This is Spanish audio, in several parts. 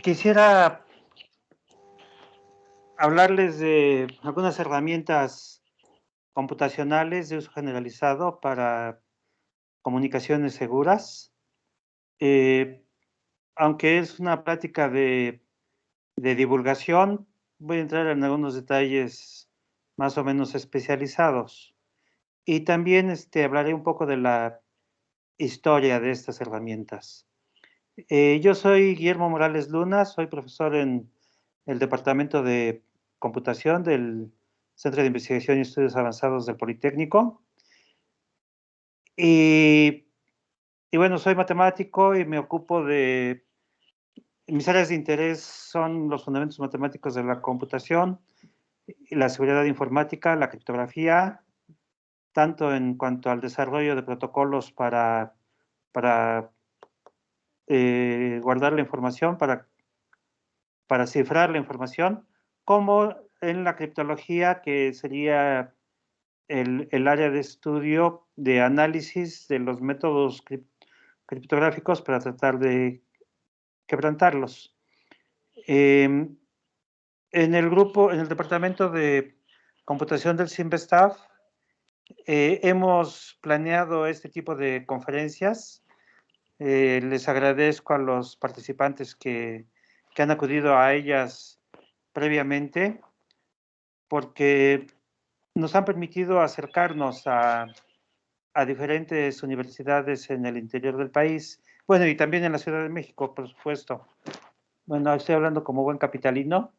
Quisiera hablarles de algunas herramientas computacionales de uso generalizado para comunicaciones seguras. Eh, Aunque es una plática de divulgación, voy a entrar en algunos detalles más o menos especializados. Y también hablaré un poco de la historia de estas herramientas. Yo soy Guillermo Morales Luna, soy profesor en el Departamento de Computación del Centro de Investigación y Estudios Avanzados del Politécnico. Y, y bueno, soy matemático y me ocupo de... Mis áreas de interés son los fundamentos matemáticos de la computación, y la seguridad informática, la criptografía, tanto en cuanto al desarrollo de protocolos para guardar la información, para cifrar la información, como en la criptología, que sería el área de estudio de análisis de los métodos criptográficos para tratar de quebrantarlos. En el departamento de computación del CIMBESTAF, hemos planeado este tipo de conferencias. Les agradezco a los participantes que han acudido a ellas previamente, porque nos han permitido acercarnos a diferentes universidades en el interior del país, bueno, y también en la Ciudad de México, por supuesto. Bueno, estoy hablando como buen capitalino.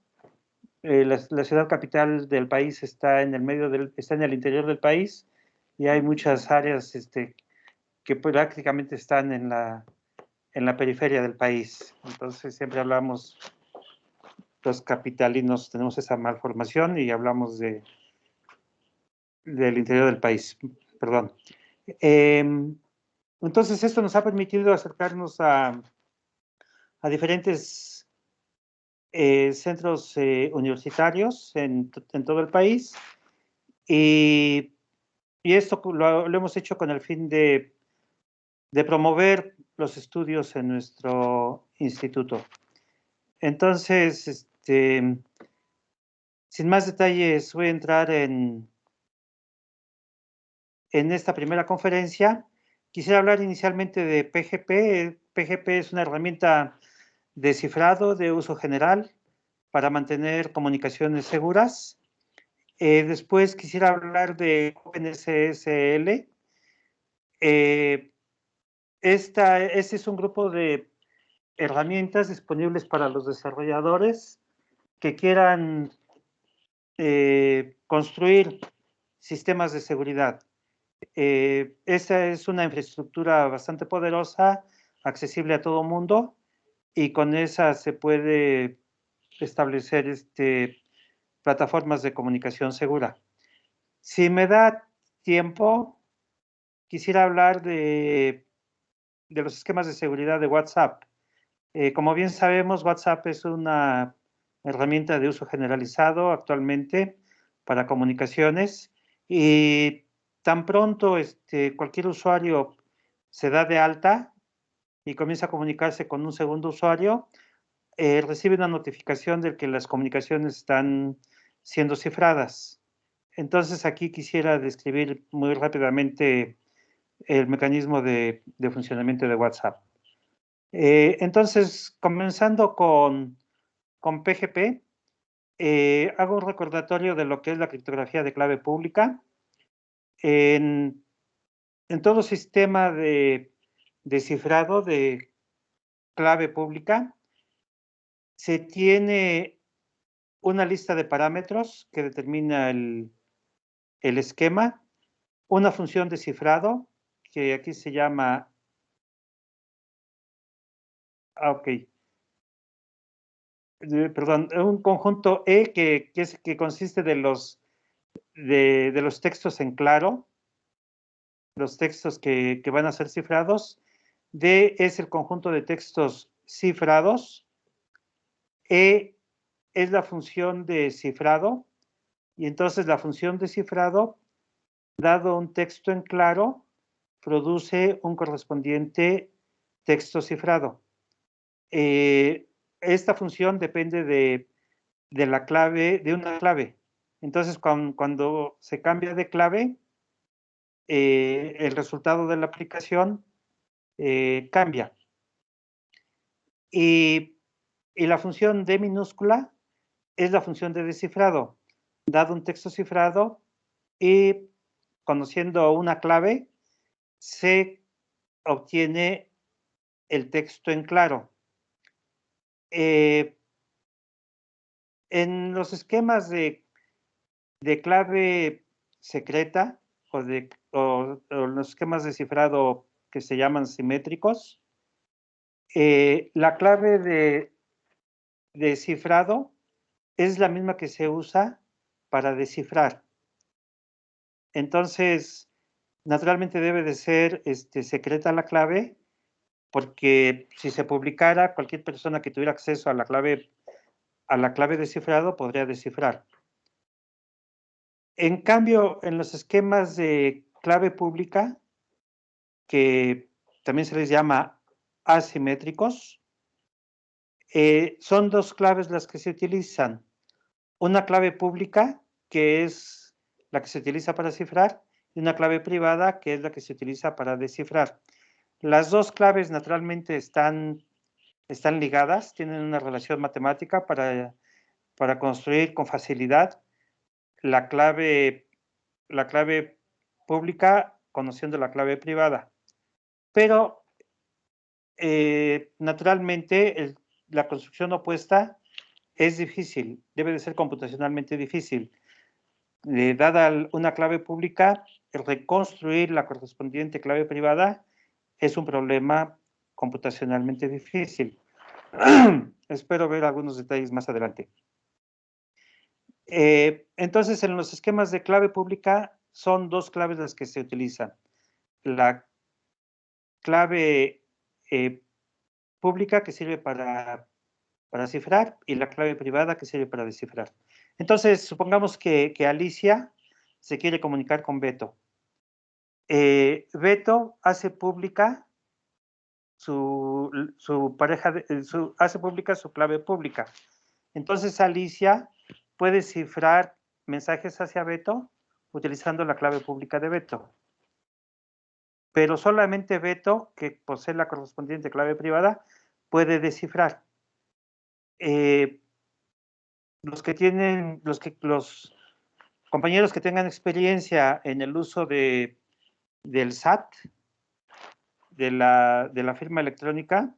La ciudad capital del país está en está en el interior del país, y hay muchas áreas que prácticamente están en la periferia del país. Entonces siempre hablamos, los capitalinos tenemos esa malformación y hablamos del interior del país, perdón. Entonces esto nos ha permitido acercarnos a diferentes centros universitarios en todo el país, y esto lo hemos hecho con el fin de promover los estudios en nuestro instituto. Entonces, sin más detalles, voy a entrar en esta primera conferencia. Quisiera hablar inicialmente de PGP. PGP es una herramienta de cifrado de uso general para mantener comunicaciones seguras. Después quisiera hablar de OpenSSL. Este es un grupo de herramientas disponibles para los desarrolladores que quieran construir sistemas de seguridad. Esta es una infraestructura bastante poderosa, accesible a todo mundo, y con esa se puede establecer plataformas de comunicación segura. Si me da tiempo, quisiera hablar de los esquemas de seguridad de WhatsApp. Como bien sabemos, WhatsApp es una herramienta de uso generalizado actualmente para comunicaciones, y tan pronto cualquier usuario se da de alta y comienza a comunicarse con un segundo usuario, recibe una notificación de que las comunicaciones están siendo cifradas. Entonces aquí quisiera describir muy rápidamente el mecanismo de funcionamiento de WhatsApp. Entonces, comenzando con PGP, hago un recordatorio de lo que es la criptografía de clave pública. En, en todo sistema de cifrado de clave pública, se tiene una lista de parámetros que determina el esquema, una función de cifrado, que aquí se llama, ok, perdón, un conjunto E que consiste de los textos en claro, los textos que van a ser cifrados. D es el conjunto de textos cifrados. E es la función de cifrado, y entonces la función de cifrado, dado un texto en claro, produce un correspondiente texto cifrado. esta función depende de la clave, de una clave. Entonces, cuando se cambia de clave, el resultado de la aplicación cambia. Y la función D minúscula es la función de descifrado. Dado un texto cifrado y conociendo una clave, se obtiene el texto en claro. En los esquemas de clave secreta o los esquemas de cifrado que se llaman simétricos, la clave de cifrado es la misma que se usa para descifrar. Entonces, naturalmente debe de ser secreta la clave, porque si se publicara, cualquier persona que tuviera acceso a la clave de cifrado podría descifrar. En cambio, en los esquemas de clave pública, que también se les llama asimétricos, son dos claves las que se utilizan. Una clave pública, que es la que se utiliza para cifrar, y una clave privada, que es la que se utiliza para descifrar. Las dos claves naturalmente están ligadas, tienen una relación matemática para construir con facilidad la clave pública conociendo la clave privada. Pero naturalmente la construcción opuesta es difícil, debe de ser computacionalmente difícil. Dada una clave pública, reconstruir la correspondiente clave privada es un problema computacionalmente difícil. Espero ver algunos detalles más adelante. Entonces, en los esquemas de clave pública son dos claves las que se utilizan. La clave pública que sirve para cifrar y la clave privada que sirve para descifrar. Entonces, supongamos que Alicia se quiere comunicar con Beto. Beto hace pública hace pública su clave pública. Entonces, Alicia puede cifrar mensajes hacia Beto utilizando la clave pública de Beto. Pero solamente Beto, que posee la correspondiente clave privada, puede descifrar. Los compañeros que tengan experiencia en el uso del SAT, de la firma electrónica,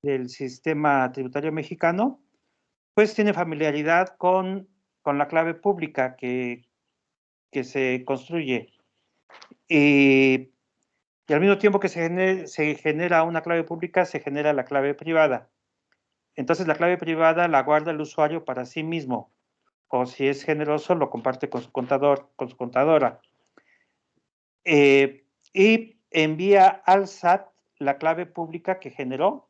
del sistema tributario mexicano, pues tiene familiaridad con la clave pública que se construye. Y al mismo tiempo que se genera una clave pública, se genera la clave privada. Entonces, la clave privada la guarda el usuario para sí mismo, o si es generoso, lo comparte con su contador, con su contadora. Y envía al SAT la clave pública que generó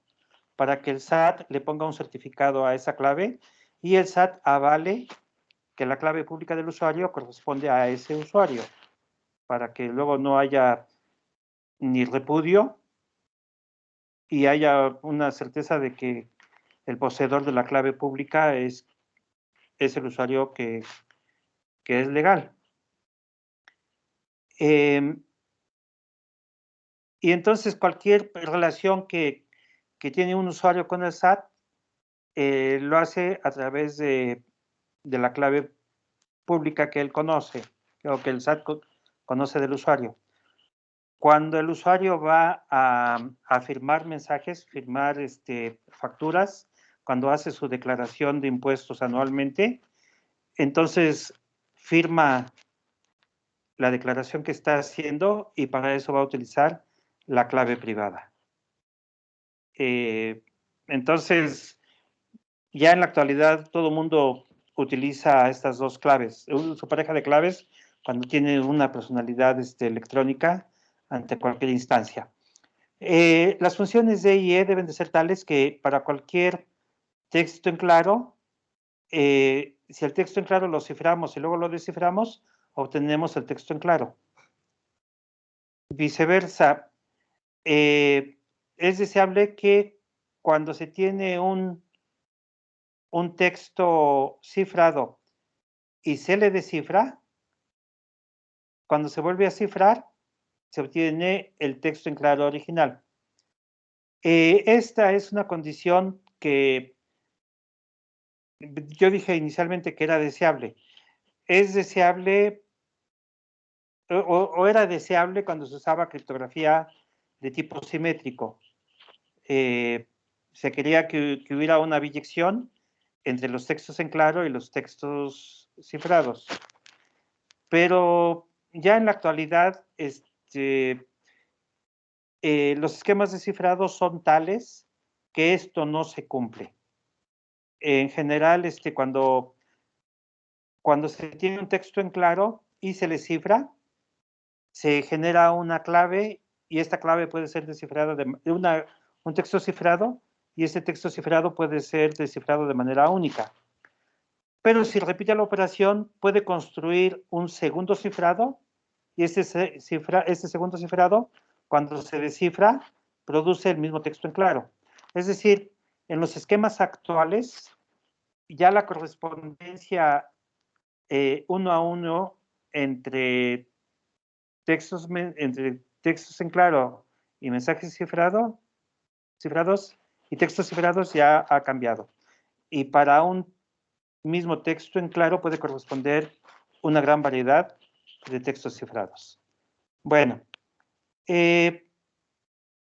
para que el SAT le ponga un certificado a esa clave y el SAT avale que la clave pública del usuario corresponde a ese usuario, para que luego no haya ni repudio y haya una certeza de que el poseedor de la clave pública es el usuario que es legal. Y entonces cualquier relación que tiene un usuario con el SAT lo hace a través de la clave pública que él conoce o que el SAT conoce del usuario. Cuando el usuario va a firmar mensajes, firmar facturas, cuando hace su declaración de impuestos anualmente, entonces firma la declaración que está haciendo y para eso va a utilizar la clave privada. Entonces, ya en la actualidad todo el mundo utiliza estas dos claves, su pareja de claves cuando tiene una personalidad electrónica ante cualquier instancia. Las funciones D y E deben de ser tales que para cualquier texto en claro, si el texto en claro lo ciframos y luego lo desciframos, obtenemos el texto en claro. Viceversa, es deseable que cuando se tiene un texto cifrado y se le descifra, cuando se vuelve a cifrar, se obtiene el texto en claro original. Esta es una condición que yo dije inicialmente que era deseable. Es deseable o era deseable cuando se usaba criptografía de tipo simétrico. Se quería que hubiera una biyección entre los textos en claro y los textos cifrados. Pero ya en la actualidad, los esquemas de cifrado son tales que esto no se cumple. En general, cuando se tiene un texto en claro y se le cifra, se genera una clave y esta clave puede ser descifrada un texto cifrado y ese texto cifrado puede ser descifrado de manera única. Pero si repite la operación, puede construir un segundo cifrado y este segundo cifrado, cuando se descifra, produce el mismo texto en claro. Es decir, en los esquemas actuales, ya la correspondencia uno a uno entre textos en claro y mensajes cifrados y textos cifrados ya ha cambiado. Y para un mismo texto en claro puede corresponder una gran variedad de textos cifrados. Bueno,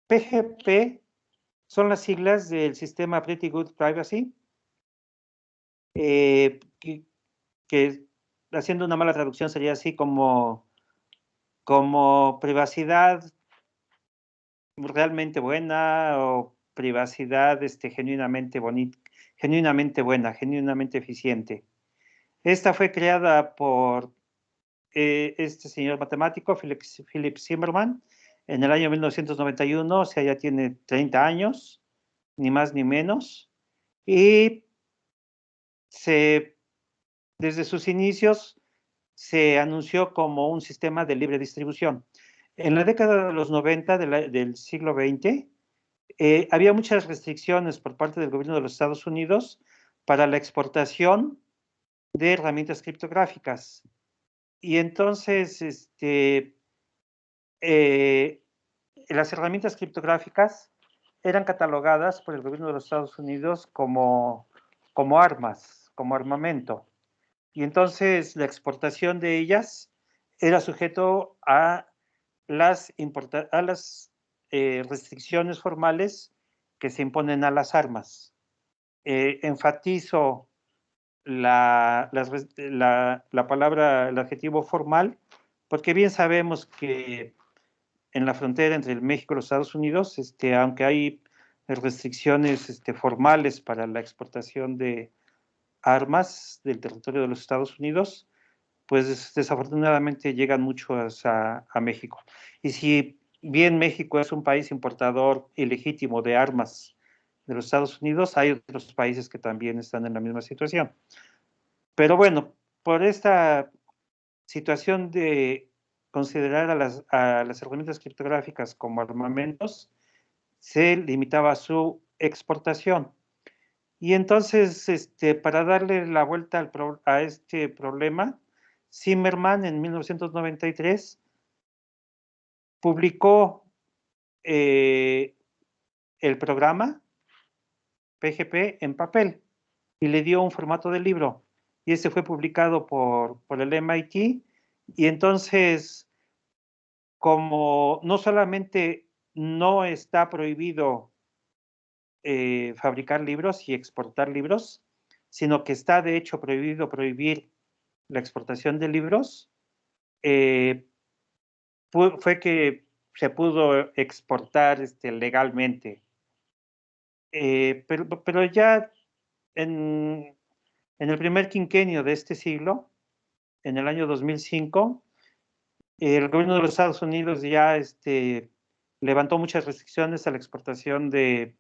PGP son las siglas del sistema Pretty Good Privacy, que haciendo una mala traducción sería así como privacidad realmente buena o privacidad genuinamente bonita, genuinamente buena, genuinamente eficiente. Esta fue creada por este señor matemático, Philip Zimmermann, en el año 1991, o sea, ya tiene 30 años, ni más ni menos, y desde sus inicios se anunció como un sistema de libre distribución. En la década de los 90 del siglo XX, había muchas restricciones por parte del gobierno de los Estados Unidos para la exportación de herramientas criptográficas. Y entonces, las herramientas criptográficas eran catalogadas por el gobierno de los Estados Unidos como armas, como armamento. Y entonces la exportación de ellas era sujeto a las restricciones formales que se imponen a las armas. Enfatizo la palabra, el adjetivo formal, porque bien sabemos que en la frontera entre el México y los Estados Unidos, aunque hay restricciones formales para la exportación de armas del territorio de los Estados Unidos, pues desafortunadamente llegan muchos a México. Y si bien México es un país importador ilegítimo de armas de los Estados Unidos, hay otros países que también están en la misma situación. Pero bueno, por esta situación de considerar a las herramientas criptográficas como armamentos, se limitaba su exportación. Y entonces, para darle la vuelta a este problema, Zimmermann en 1993 publicó el programa PGP en papel y le dio un formato de libro. Y ese fue publicado por el MIT. Y entonces, como no solamente no está prohibido fabricar libros y exportar libros, sino que está de hecho prohibir la exportación de libros, fue que se pudo exportar legalmente. Pero ya en el primer quinquenio de este siglo, en el año 2005, el gobierno de los Estados Unidos ya levantó muchas restricciones a la exportación de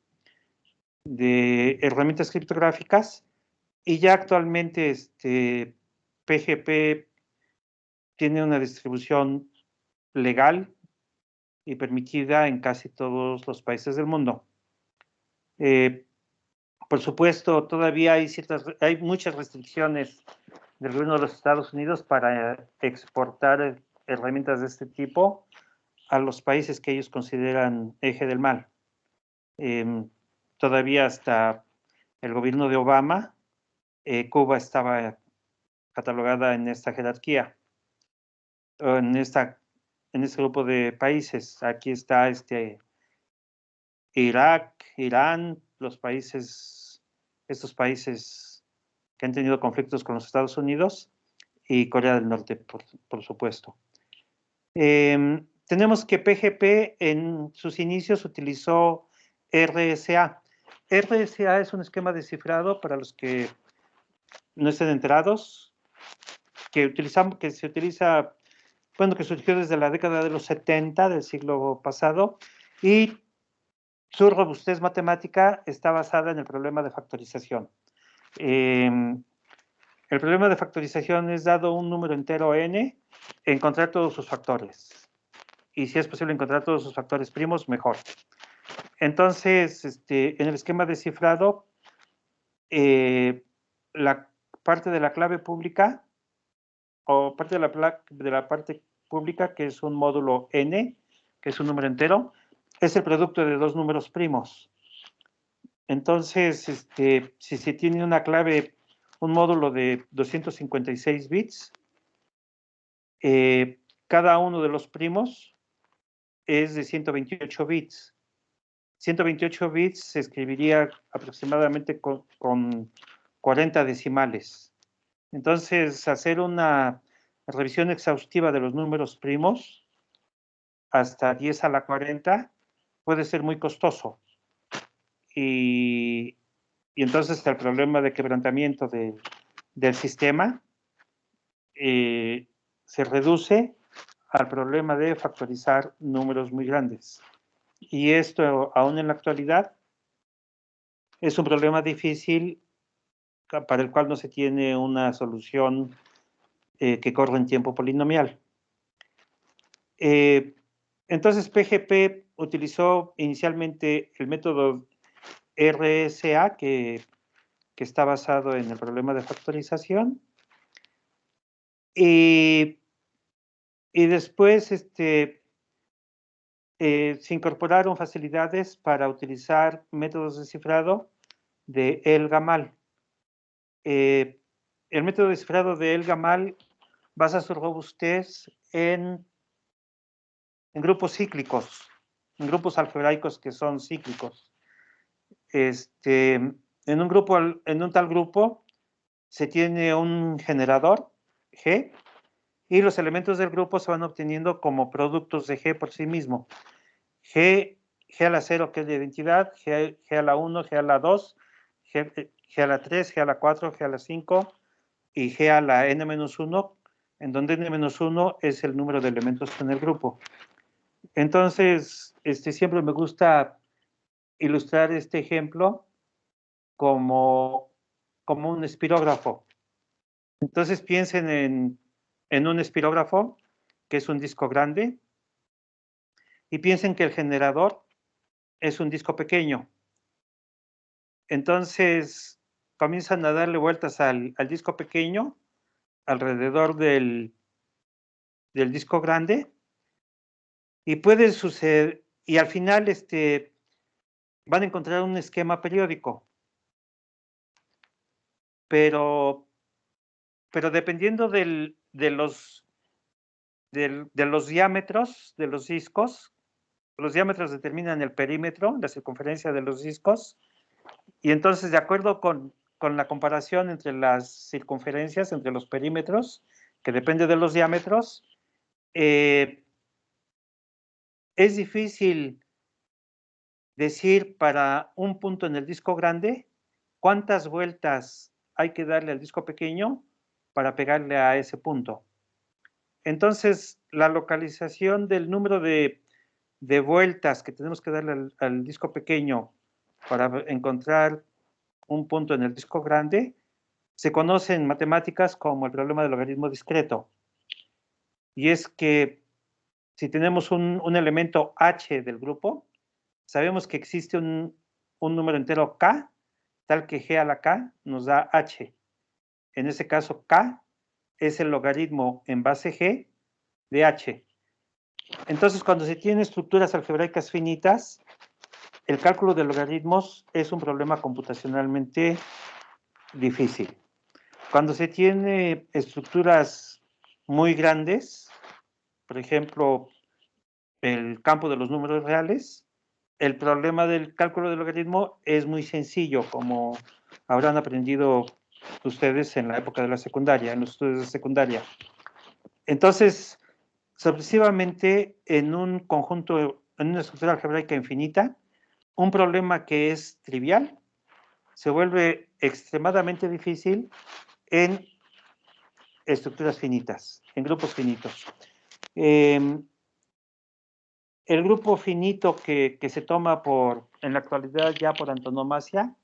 herramientas criptográficas y ya actualmente PGP tiene una distribución legal y permitida en casi todos los países del mundo. Por supuesto, todavía hay muchas restricciones del gobierno de los Estados Unidos para exportar herramientas de este tipo a los países que ellos consideran eje del mal. Todavía hasta el gobierno de Obama, Cuba estaba catalogada en esta jerarquía, en este grupo de países. Aquí está Irak, Irán, estos países que han tenido conflictos con los Estados Unidos y Corea del Norte, por supuesto. Tenemos que PGP en sus inicios utilizó RSA. RSA es un esquema de cifrado para los que no estén enterados, que se utiliza, bueno, que surgió desde la década de los 70 del siglo pasado, y su robustez matemática está basada en el problema de factorización. El problema de factorización es, dado un número entero n, encontrar todos sus factores. Y si es posible encontrar todos sus factores primos, mejor. Entonces, en el esquema de cifrado, la parte de la clave pública, o parte de la parte pública, que es un módulo n, que es un número entero, es el producto de dos números primos. Entonces, si se tiene una clave, un módulo de 256 bits, cada uno de los primos es de 128 bits. 128 bits se escribiría aproximadamente con 40 decimales. Entonces, hacer una revisión exhaustiva de los números primos hasta 10 a la 40 puede ser muy costoso. Y entonces el problema de quebrantamiento del sistema se reduce al problema de factorizar números muy grandes. Y esto, aún en la actualidad, es un problema difícil para el cual no se tiene una solución que corra en tiempo polinomial. Entonces, PGP utilizó inicialmente el método RSA, que está basado en el problema de factorización. Y después se incorporaron facilidades para utilizar métodos de cifrado de El-Gamal. El método de cifrado de El-Gamal basa su robustez en grupos cíclicos, en grupos algebraicos que son cíclicos. En un tal grupo se tiene un generador G, y los elementos del grupo se van obteniendo como productos de G por sí mismo. G a la 0, que es la identidad, G a la 1, G a la 2, G a la 3, G a la 4, G a la 5 y G a la n-1, en donde n-1 es el número de elementos en el grupo. Entonces, siempre me gusta ilustrar este ejemplo como un espirógrafo. Entonces piensen en un espirógrafo, que es un disco grande, y piensen que el generador es un disco pequeño. Entonces comienzan a darle vueltas al disco pequeño alrededor del disco grande, y puede suceder, y al final van a encontrar un esquema periódico, pero dependiendo de los diámetros de los discos. Los diámetros determinan el perímetro, la circunferencia de los discos, y entonces, de acuerdo con la comparación entre las circunferencias, entre los perímetros, que depende de los diámetros, es difícil decir para un punto en el disco grande cuántas vueltas hay que darle al disco pequeño para pegarle a ese punto. Entonces, la localización del número de vueltas que tenemos que darle al disco pequeño para encontrar un punto en el disco grande se conoce en matemáticas como el problema del logaritmo discreto. Y es que si tenemos un elemento h del grupo, sabemos que existe un un número entero k, tal que g a la k nos da h. En este caso, k es el logaritmo en base g de h. Entonces, cuando se tienen estructuras algebraicas finitas, el cálculo de logaritmos es un problema computacionalmente difícil. Cuando se tiene estructuras muy grandes, por ejemplo, el campo de los números reales, el problema del cálculo de logaritmo es muy sencillo, como habrán aprendido ustedes en la época de la secundaria, en los estudios de secundaria. Entonces, sorpresivamente, en un conjunto, en una estructura algebraica infinita, un problema que es trivial se vuelve extremadamente difícil en estructuras finitas, en grupos finitos. El grupo finito que se toma en la actualidad ya por antonomasia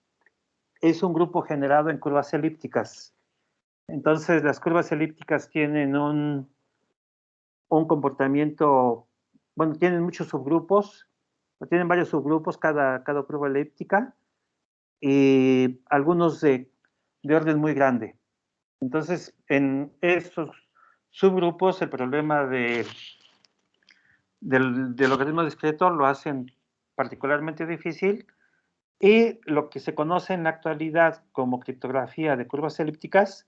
es un grupo generado en curvas elípticas. Entonces, las curvas elípticas tienen un comportamiento, bueno, tienen muchos subgrupos, tienen varios subgrupos cada curva elíptica, y algunos de orden muy grande. Entonces, en estos subgrupos, el problema del logaritmo discreto lo hacen particularmente difícil, y lo que se conoce en la actualidad como criptografía de curvas elípticas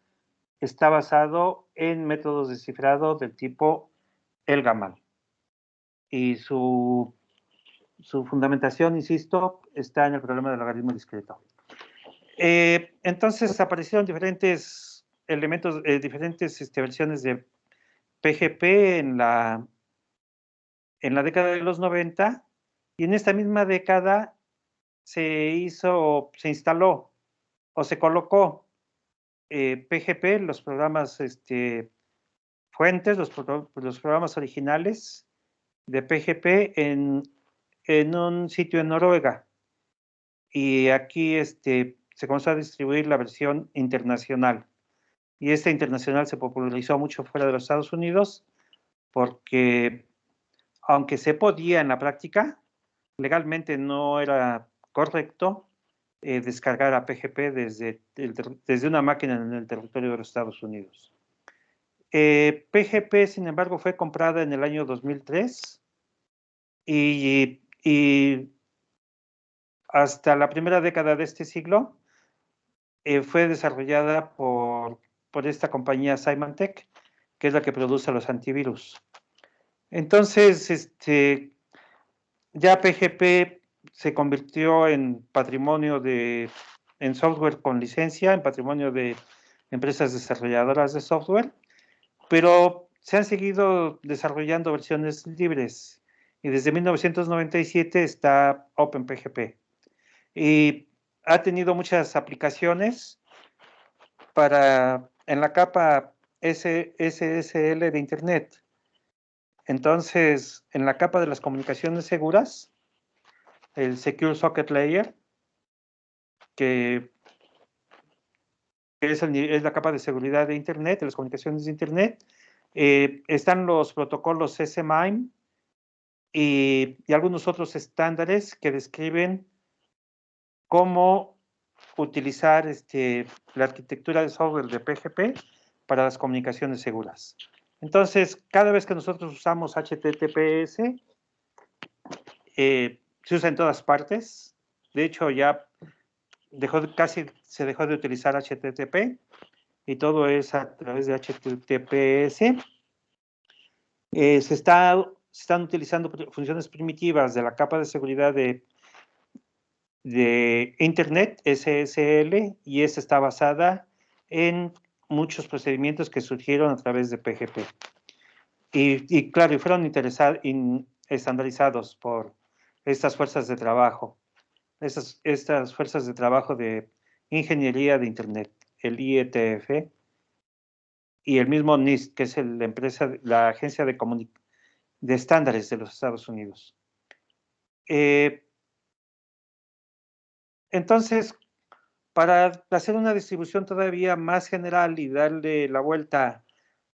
está basado en métodos de cifrado del tipo Elgamal. Y su fundamentación, insisto, está en el problema del logaritmo discreto. Entonces aparecieron diferentes elementos, diferentes versiones de PGP en la década de los 90, y en esta misma década se instaló o se colocó PGP, los programas fuentes, los programas originales de PGP en un sitio en Noruega. Y aquí se comenzó a distribuir la versión internacional. Y esta internacional se popularizó mucho fuera de los Estados Unidos porque, aunque se podía en la práctica, legalmente no era correcto descargar a PGP desde una máquina en el territorio de los Estados Unidos. PGP, sin embargo, fue comprada en el año 2003 y hasta la primera década de este siglo fue desarrollada por esta compañía Symantec, que es la que produce los antivirus. Entonces, ya PGP se convirtió en patrimonio en software con licencia, en patrimonio de empresas desarrolladoras de software, pero se han seguido desarrollando versiones libres, y desde 1997 está OpenPGP. Y ha tenido muchas aplicaciones en la capa SSL de Internet. Entonces, en la capa de las comunicaciones seguras, el Secure Socket Layer, que es la capa de seguridad de Internet, de las comunicaciones de Internet, están los protocolos SMIME y algunos otros estándares que describen cómo utilizar la arquitectura de software de PGP para las comunicaciones seguras. Entonces, cada vez que nosotros usamos HTTPS, se usa en todas partes. De hecho, ya casi se dejó de utilizar HTTP y todo es a través de HTTPS. Se están utilizando funciones primitivas de la capa de seguridad de Internet, SSL, y esta está basada en muchos procedimientos que surgieron a través de PGP. Y claro, fueron estandarizados por estas fuerzas de trabajo, estas fuerzas de trabajo de ingeniería de Internet, el IETF, y el mismo NIST, que es la agencia de estándares de los Estados Unidos. Entonces, para hacer una distribución todavía más general y darle la vuelta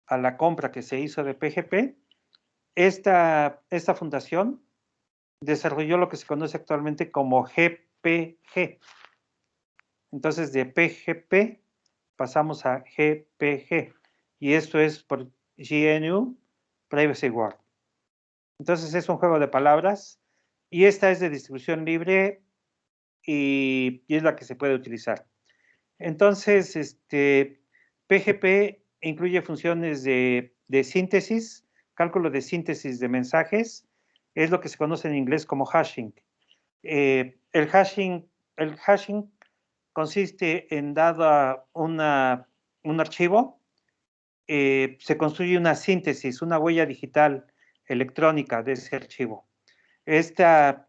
a la compra que se hizo de PGP, esta fundación desarrolló lo que se conoce actualmente como GPG, PG. Entonces, de PGP pasamos a GPG. Y esto es por GNU Privacy Word. Entonces, es un juego de palabras. Y esta es de distribución libre y es la que se puede utilizar. Entonces, PGP incluye funciones de síntesis, cálculo de síntesis de mensajes, es lo que se conoce en inglés como hashing. El hashing consiste en dado un archivo, se construye una síntesis, una huella digital electrónica de ese archivo. Esta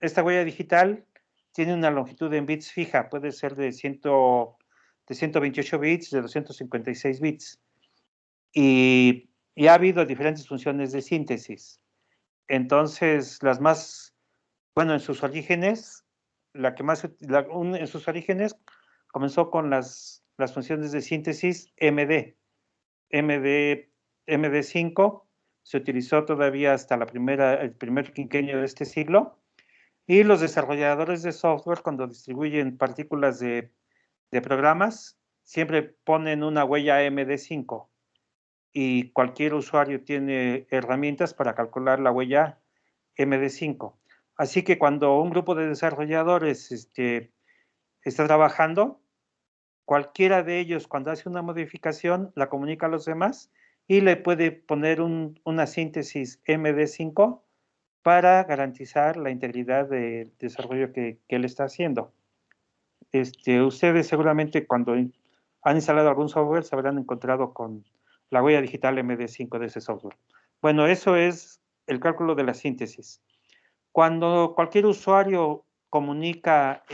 huella digital tiene una longitud en bits fija, puede ser de 128 bits, de 256 bits. Y ha habido diferentes funciones de síntesis. Entonces, bueno, en sus orígenes, en sus orígenes comenzó con las funciones de síntesis MD. MD5 se utilizó todavía hasta el primer quinquenio de este siglo. Y los desarrolladores de software, cuando distribuyen partículas de programas, siempre ponen una huella MD5 y cualquier usuario tiene herramientas para calcular la huella MD5. Así que cuando un grupo de desarrolladores está trabajando, cualquiera de ellos, cuando hace una modificación, la comunica a los demás y le puede poner una síntesis MD5 para garantizar la integridad del desarrollo que él está haciendo. Ustedes seguramente cuando han instalado algún software se habrán encontrado con la huella digital MD5 de ese software. Bueno, eso es el cálculo de la síntesis. Cuando cualquier usuario comunica,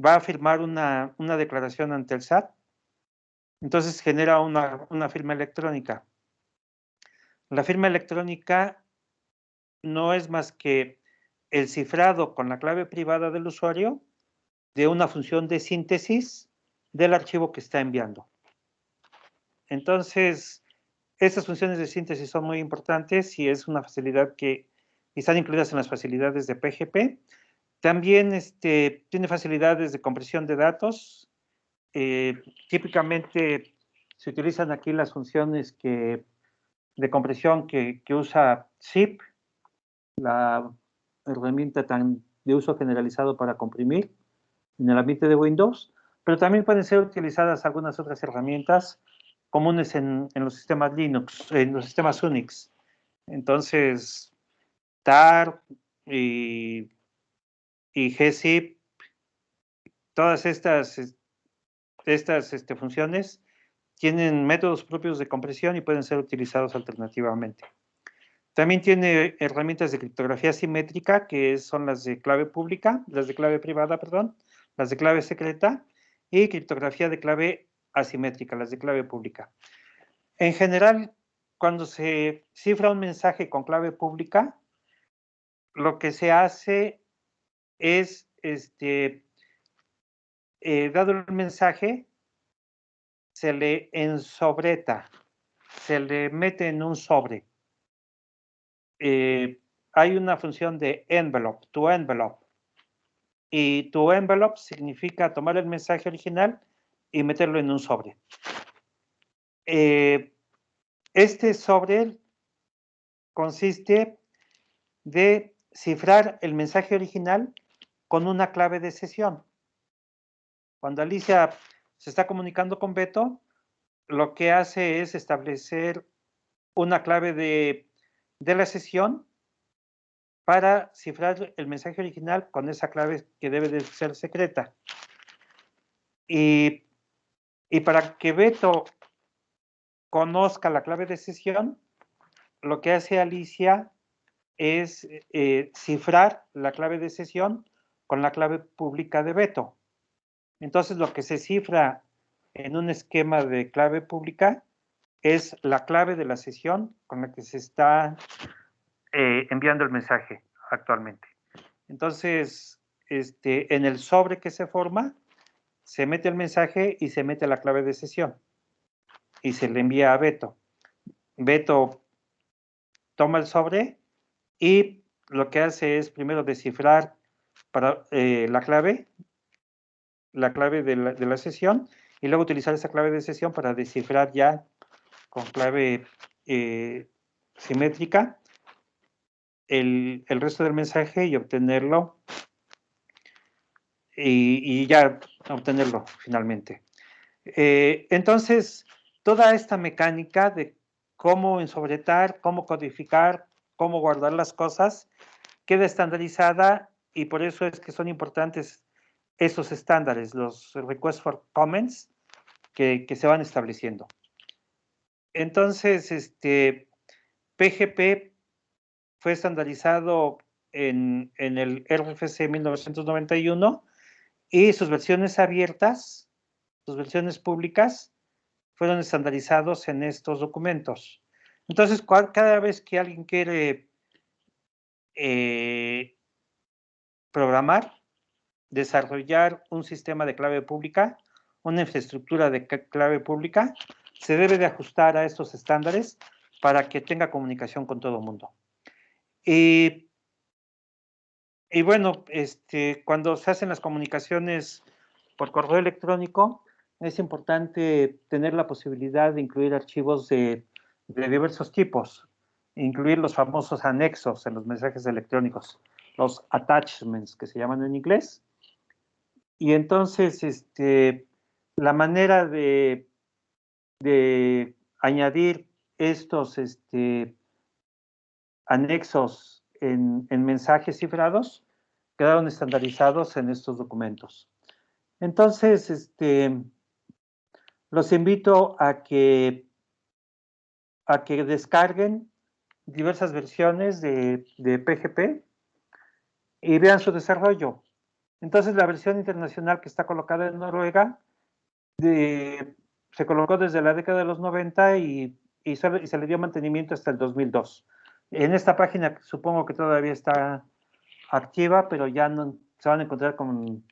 va a firmar una declaración ante el SAT, entonces genera una firma electrónica. La firma electrónica no es más que el cifrado con la clave privada del usuario de una función de síntesis del archivo que está enviando. Entonces, estas funciones de síntesis son muy importantes y es una facilidad que están incluidas en las facilidades de PGP. También tiene facilidades de compresión de datos. Típicamente se utilizan aquí las funciones de compresión que usa zip, la herramienta de uso generalizado para comprimir en el ambiente de Windows, pero también pueden ser utilizadas algunas otras herramientas comunes en los sistemas Linux, en los sistemas Unix. Entonces, tar y gzip, todas estas funciones tienen métodos propios de compresión y pueden ser utilizados alternativamente. También tiene herramientas de criptografía simétrica, que son las de clave pública, las de clave privada, perdón, las de clave secreta, y criptografía de clave asimétrica, las de clave pública. En general, cuando se cifra un mensaje con clave pública, lo que se hace es, dado el mensaje, se le ensobreta, se le mete en un sobre. Hay una función de envelope, to envelope. Y to envelope significa tomar el mensaje original y meterlo en un sobre. Este sobre consiste de cifrar el mensaje original con una clave de sesión. Cuando Alicia se está comunicando con Beto, lo que hace es establecer una clave de la sesión para cifrar el mensaje original con esa clave que debe de ser secreta. Y para que Beto conozca la clave de sesión, lo que hace Alicia es cifrar la clave de sesión con la clave pública de Beto. Entonces, lo que se cifra en un esquema de clave pública es la clave de la sesión con la que se está enviando el mensaje actualmente. Entonces, en el sobre que se forma, se mete el mensaje y se mete la clave de sesión y se le envía a Beto. Beto toma el sobre y lo que hace es primero descifrar para la clave de la sesión, y luego utilizar esa clave de sesión para descifrar ya con clave simétrica el resto del mensaje y obtenerlo, y ya obtenerlo finalmente. Entonces, toda esta mecánica de cómo ensobretar, cómo codificar, cómo guardar las cosas, queda estandarizada, y por eso es que son importantes esos estándares, los requests for comments que se van estableciendo. Entonces, PGP fue estandarizado en el RFC 1991, y sus versiones abiertas, sus versiones públicas, fueron estandarizados en estos documentos. Entonces, cada vez que alguien quiere programar, desarrollar un sistema de clave pública, una infraestructura de clave pública, se debe de ajustar a estos estándares para que tenga comunicación con todo el mundo. Y bueno, cuando se hacen las comunicaciones por correo electrónico, es importante tener la posibilidad de incluir archivos de diversos tipos, incluir los famosos anexos en los mensajes electrónicos, los attachments que se llaman en inglés. Y entonces, la manera de añadir estos anexos en mensajes cifrados quedaron estandarizados en estos documentos. Entonces, los invito a que descarguen diversas versiones de PGP y vean su desarrollo. Entonces, la versión internacional que está colocada en Noruega se colocó desde la década de los 90 y se le dio mantenimiento hasta el 2002. En esta página supongo que todavía está activa, pero ya no se van a encontrar con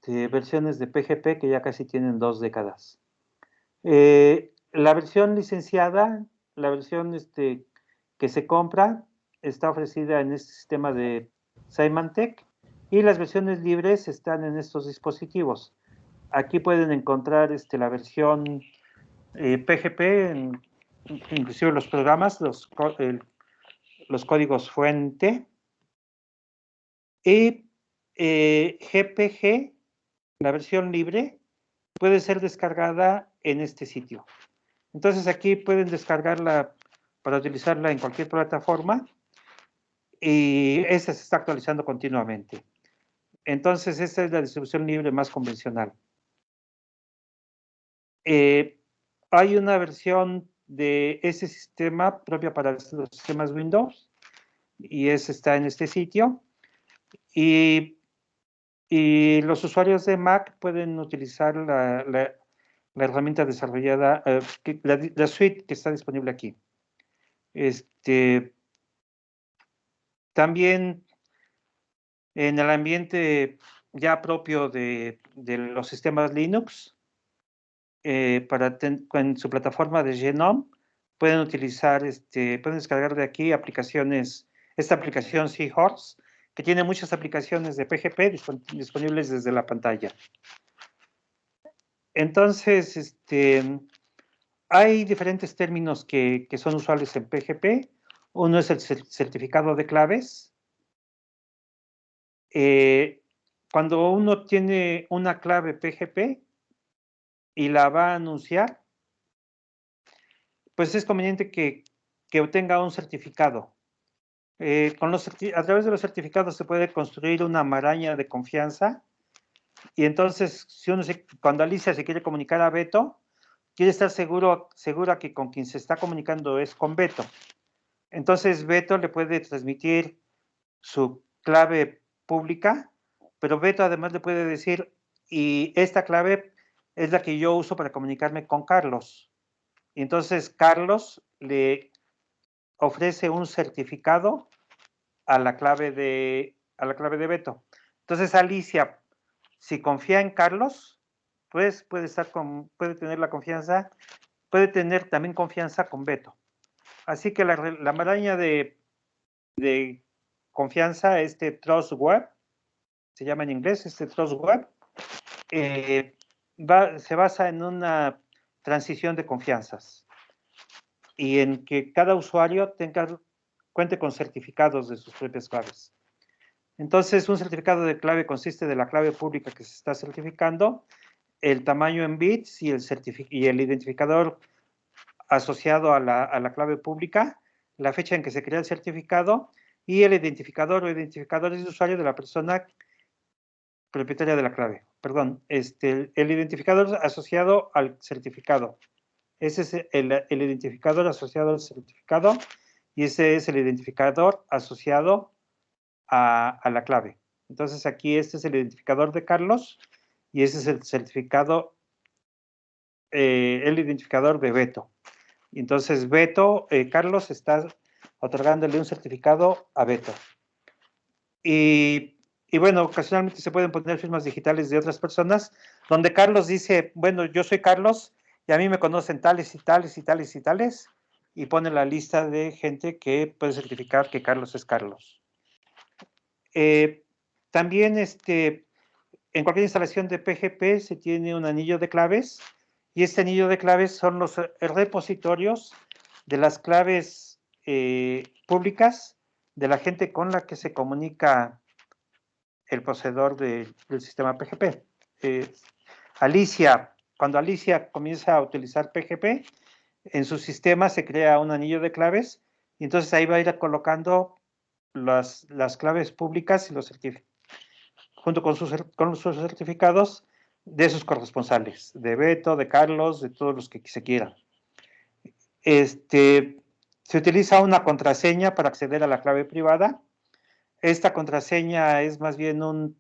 versiones de PGP que ya casi tienen 2 décadas. La versión licenciada, la versión que se compra, está ofrecida en este sistema de Symantec, y las versiones libres están en estos dispositivos. Aquí pueden encontrar la versión PGP, inclusive los programas, los códigos fuente, y GPG, la versión libre, puede ser descargada en este sitio. Entonces aquí pueden descargarla para utilizarla en cualquier plataforma, y esta se está actualizando continuamente. Entonces esta es la distribución libre más convencional. Hay una versión de ese sistema propia para los sistemas Windows, y está en este sitio, y los usuarios de Mac pueden utilizar la herramienta desarrollada, la suite que está disponible aquí. También en el ambiente ya propio de los sistemas Linux, con su plataforma de Genome, pueden utilizar, pueden descargar de aquí aplicaciones, esta aplicación Seahorse, que tiene muchas aplicaciones de PGP disponibles desde la pantalla. Entonces, hay diferentes términos que son usuales en PGP. Uno es el certificado de claves. Cuando uno tiene una clave PGP y la va a anunciar, pues es conveniente que obtenga un certificado. A través de los certificados se puede construir una maraña de confianza, y entonces cuando Alicia se quiere comunicar a Beto, quiere estar segura que con quien se está comunicando es con Beto. Entonces Beto le puede transmitir su clave pública, pero Beto además le puede decir, y esta clave es la que yo uso para comunicarme con Carlos. Y entonces Carlos le ofrece un certificado a la clave de Beto. Entonces Alicia, si confía en Carlos, pues puede tener la confianza, puede tener también confianza con Beto. Así que la maraña de confianza, este Trust Web, se llama en inglés, este Trust Web, se basa en una transición de confianzas y en que cada usuario cuente con certificados de sus propias claves. Entonces, un certificado de clave consiste de la clave pública que se está certificando, el tamaño en bits y el identificador asociado a la clave pública, la fecha en que se crea el certificado y el identificador o identificadores de usuario de la persona propietaria de la clave. Perdón, el identificador asociado al certificado. Ese es el identificador asociado al certificado y ese es el identificador asociado a la clave. Entonces aquí este es el identificador de Carlos y ese es el certificado, el identificador de Beto. Entonces Beto, Carlos está otorgándole un certificado a Beto. Y bueno, ocasionalmente se pueden poner firmas digitales de otras personas, donde Carlos dice, bueno, yo soy Carlos y a mí me conocen tales y tales y tales y tales, y pone la lista de gente que puede certificar que Carlos es Carlos. También en cualquier instalación de PGP se tiene un anillo de claves, y este anillo de claves son los repositorios de las claves públicas de la gente con la que se comunica el poseedor del sistema PGP. Cuando Alicia comienza a utilizar PGP, en su sistema se crea un anillo de claves y entonces ahí va a ir colocando las claves públicas y los junto con sus certificados de sus corresponsales, de Beto, de Carlos, de todos los que se quieran. Se utiliza una contraseña para acceder a la clave privada. Esta contraseña es más bien un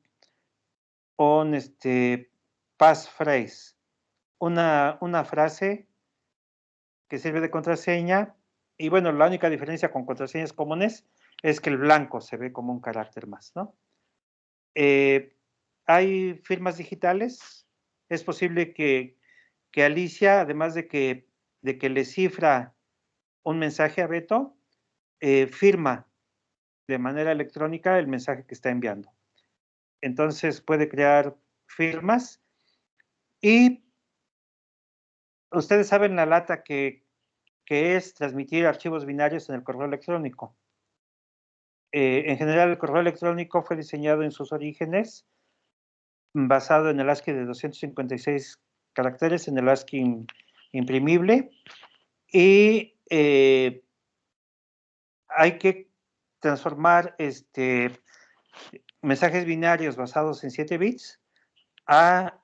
passphrase, una frase que sirve de contraseña. Y bueno, la única diferencia con contraseñas comunes es que el blanco se ve como un carácter más, ¿no? Hay firmas digitales. Es posible que Alicia, además de que le cifra un mensaje a Beto, firma de manera electrónica el mensaje que está enviando. Entonces puede crear firmas y ustedes saben la lata que es transmitir archivos binarios en el correo electrónico. En general, el correo electrónico fue diseñado en sus orígenes basado en el ASCII de 256 caracteres, en el ASCII imprimible, y hay que transformar mensajes binarios basados en 7 bits a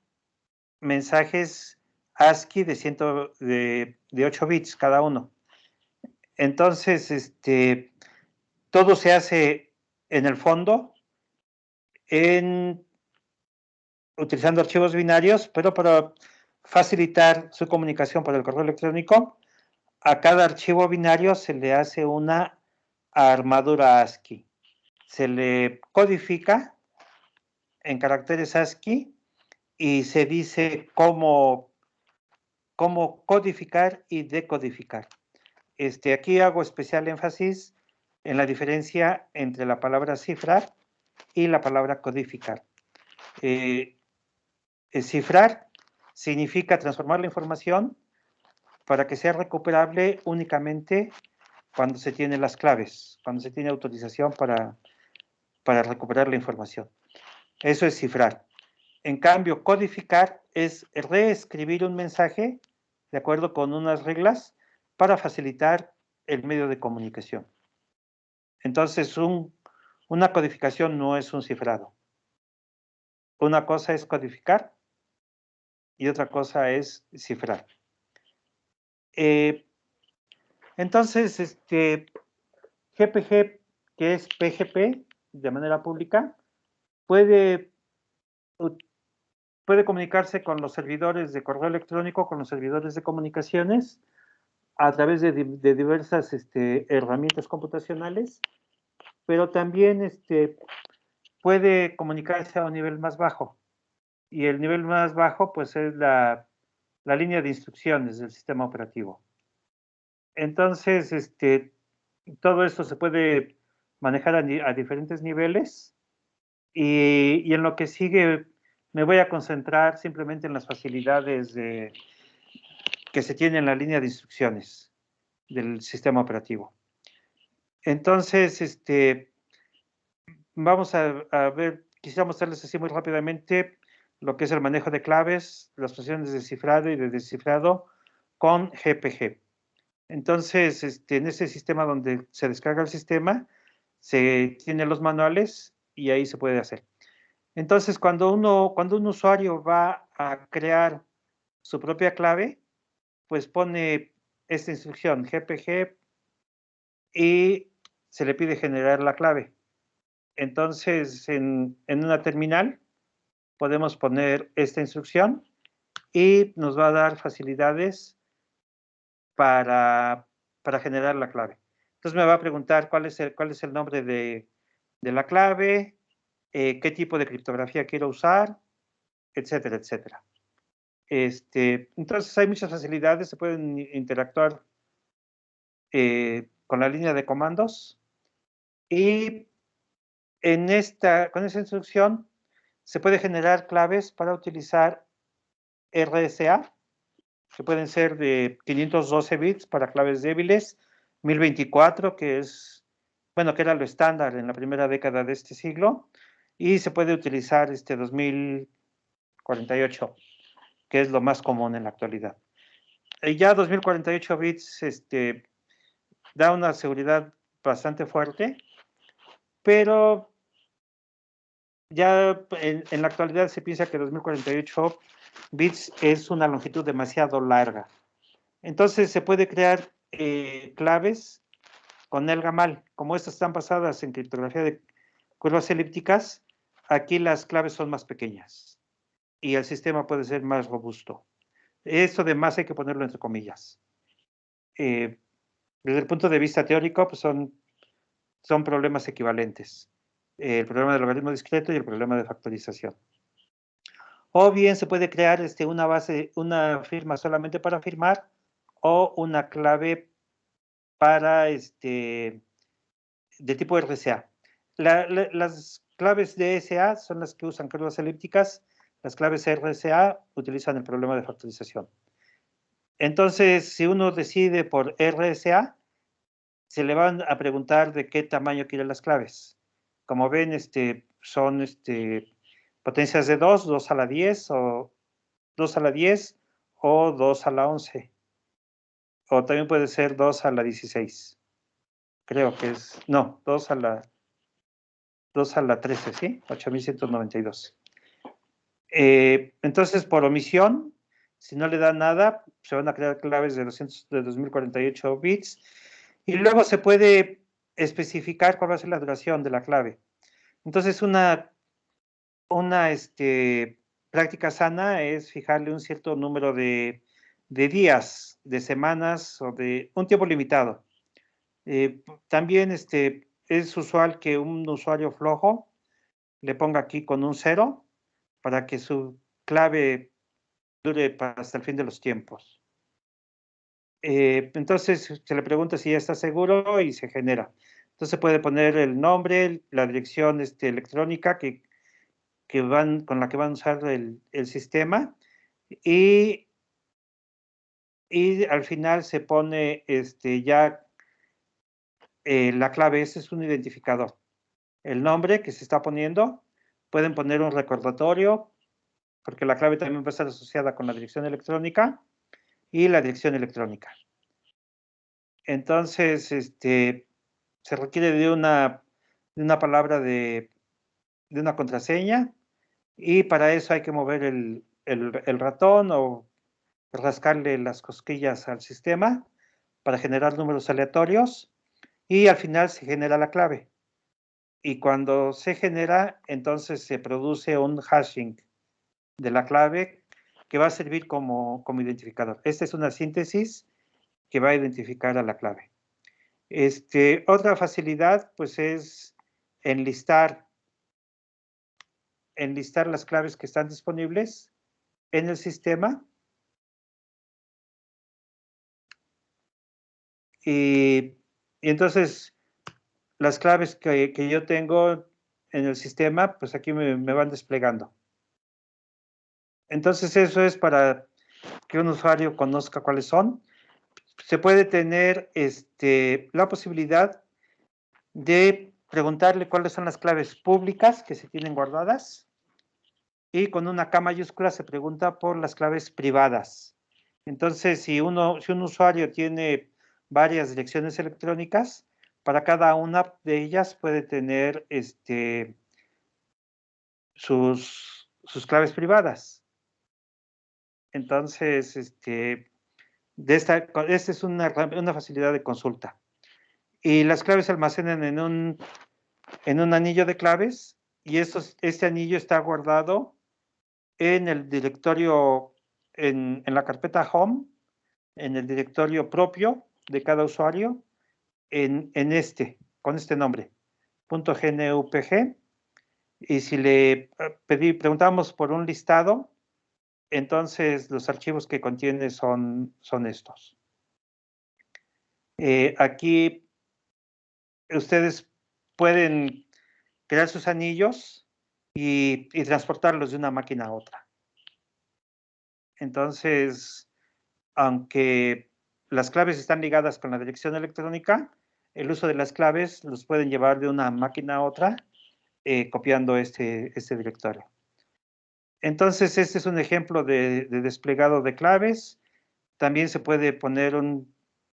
mensajes ASCII de 8 bits cada uno. Entonces, todo se hace en el fondo utilizando archivos binarios, pero para facilitar su comunicación por el correo electrónico, a cada archivo binario se le hace una armadura ASCII. Se le codifica en caracteres ASCII y se dice cómo codificar y decodificar. Aquí hago especial énfasis en la diferencia entre la palabra cifrar y la palabra codificar. Cifrar significa transformar la información para que sea recuperable únicamente cuando se tienen las claves, cuando se tiene autorización para recuperar la información. Eso es cifrar. En cambio, codificar es reescribir un mensaje de acuerdo con unas reglas para facilitar el medio de comunicación. Entonces, una codificación no es un cifrado. Una cosa es codificar y otra cosa es cifrar. Entonces, GPG, que es PGP de manera pública, puede comunicarse con los servidores de correo electrónico, con los servidores de comunicaciones, a través de diversas herramientas computacionales, pero también puede comunicarse a un nivel más bajo. Y el nivel más bajo, pues, es la línea de instrucciones del sistema operativo. Entonces, todo esto se puede manejar a diferentes niveles y en lo que sigue me voy a concentrar simplemente en las facilidades que se tienen en la línea de instrucciones del sistema operativo. Entonces, vamos a ver, quisiera mostrarles así muy rápidamente lo que es el manejo de claves, las funciones de cifrado y de descifrado con GPG. Entonces, en ese sistema donde se descarga el sistema, se tienen los manuales y ahí se puede hacer. Entonces, cuando un usuario va a crear su propia clave, pues pone esta instrucción GPG y se le pide generar la clave. Entonces, en una terminal podemos poner esta instrucción y nos va a dar facilidades para generar la clave. Entonces me va a preguntar cuál es el nombre de la clave, qué tipo de criptografía quiero usar, etcétera, etcétera. Entonces hay muchas facilidades, se pueden interactuar con la línea de comandos y con esa instrucción se puede generar claves para utilizar RSA, que pueden ser de 512 bits para claves débiles, 1024, que era lo estándar en la primera década de este siglo, y se puede utilizar 2048, que es lo más común en la actualidad. Ya 2048 bits da una seguridad bastante fuerte, pero ya en la actualidad se piensa que 2048 bits es una longitud demasiado larga. Entonces se puede crear claves con el gamal. Como estas están basadas en criptografía de curvas elípticas, aquí las claves son más pequeñas y el sistema puede ser más robusto. Esto de más hay que ponerlo entre comillas. Desde el punto de vista teórico, pues son problemas equivalentes. El problema del logaritmo discreto y el problema de factorización. O bien se puede crear una firma solamente para firmar o una clave para de tipo RSA. Las claves de SA son las que usan curvas elípticas, las claves RSA utilizan el problema de factorización. Entonces, si uno decide por RSA, se le van a preguntar de qué tamaño quiere las claves. Como ven, son potencias de 2, 2 a la 10 o 2 a la 10 o 2 a la 11. O también puede ser 2 a la 16. Creo que es, no, 2 a la 13, ¿sí? 8192. Entonces, por omisión, si no le da nada, se van a crear claves de 2048 bits y luego se puede especificar cuál va a ser la duración de la clave. Entonces, una práctica sana es fijarle un cierto número de días, de semanas o de un tiempo limitado. También es usual que un usuario flojo le ponga aquí con un 0 para que su clave dure hasta el fin de los tiempos. Entonces se le pregunta si ya está seguro y se genera. Entonces puede poner el nombre, la dirección electrónica con la que van a usar el sistema y al final se pone ya la clave. Ese es un identificador. El nombre que se está poniendo, pueden poner un recordatorio, porque la clave también va a estar asociada con la dirección electrónica y la dirección electrónica. Entonces, se requiere de una palabra de una contraseña y para eso hay que mover el ratón o rascarle las cosquillas al sistema para generar números aleatorios y al final se genera la clave. Y cuando se genera, entonces se produce un hashing de la clave que va a servir como identificador. Esta es una síntesis que va a identificar a la clave. Otra facilidad, pues, es enlistar las claves que están disponibles en el sistema y entonces las claves que yo tengo en el sistema, pues aquí me van desplegando. Entonces eso es para que un usuario conozca cuáles son. Se puede tener la posibilidad de preguntarle cuáles son las claves públicas que se tienen guardadas y con una K mayúscula se pregunta por las claves privadas. Entonces, si un usuario tiene varias direcciones electrónicas, para cada una de ellas puede tener sus claves privadas. Entonces, esta es una facilidad de consulta. Y las claves se almacenan en un anillo de claves y este anillo está guardado en el directorio, en la carpeta Home, en el directorio propio de cada usuario, con este nombre, .gnupg. Y si le preguntamos por un listado, entonces los archivos que contiene son estos. Aquí ustedes pueden crear sus anillos y transportarlos de una máquina a otra. Entonces, aunque las claves están ligadas con la dirección electrónica, el uso de las claves los pueden llevar de una máquina a otra copiando este directorio. Entonces, este es un ejemplo de desplegado de claves. También se puede poner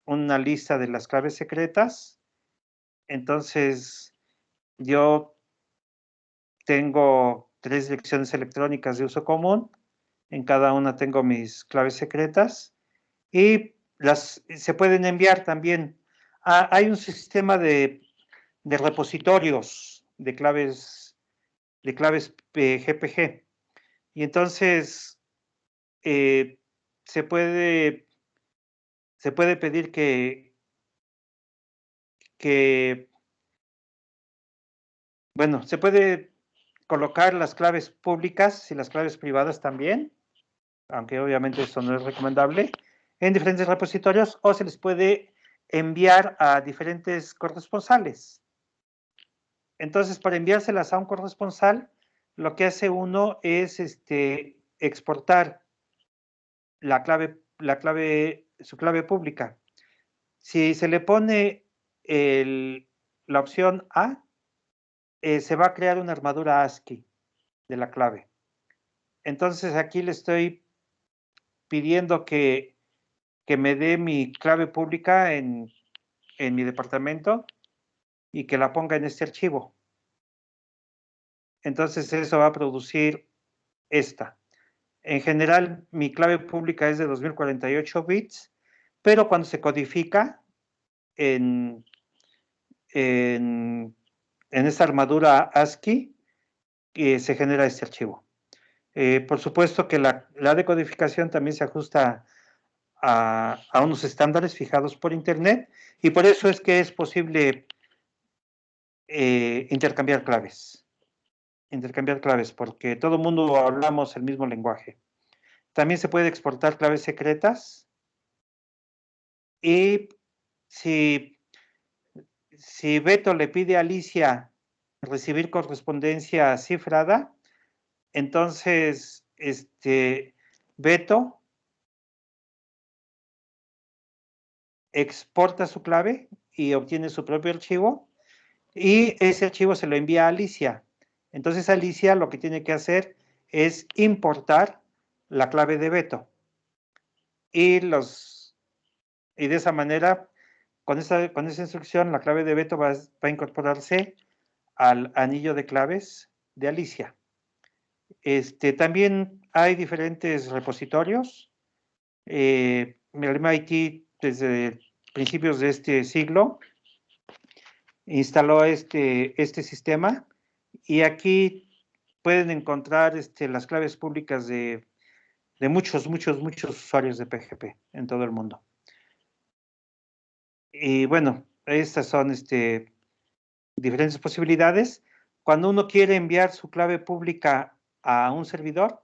una lista de las claves secretas. Entonces, yo tengo 3 direcciones electrónicas de uso común. En cada una tengo mis claves secretas y se pueden enviar también. Hay un sistema de repositorios de claves GPG. Y entonces se puede pedir bueno, se puede colocar las claves públicas y las claves privadas también, aunque obviamente eso no es recomendable, en diferentes repositorios o se les puede enviar a diferentes corresponsales. Entonces, para enviárselas a un corresponsal, lo que hace uno es exportar su clave pública. Si se le pone la opción A, se va a crear una armadura ASCII de la clave. Entonces, aquí le estoy pidiendo que me dé mi clave pública en mi departamento y que la ponga en este archivo. Entonces, eso va a producir esta. En general, mi clave pública es de 2048 bits, pero cuando se codifica en esta armadura ASCII, se genera este archivo. Por supuesto que la decodificación también se ajusta a unos estándares fijados por Internet y por eso es que es posible intercambiar claves. Porque todo el mundo hablamos el mismo lenguaje. También se puede exportar claves secretas y si Beto le pide a Alicia recibir correspondencia cifrada, entonces Beto exporta su clave y obtiene su propio archivo y ese archivo se lo envía a Alicia. Entonces Alicia lo que tiene que hacer es importar la clave de Beto y de esa manera, con esa instrucción, la clave de Beto va a incorporarse al anillo de claves de Alicia. También hay diferentes repositorios. El MIT, desde principios de este siglo, instaló este sistema y aquí pueden encontrar las claves públicas de muchos usuarios de PGP en todo el mundo. Y bueno, estas son diferentes posibilidades. Cuando uno quiere enviar su clave pública a un servidor,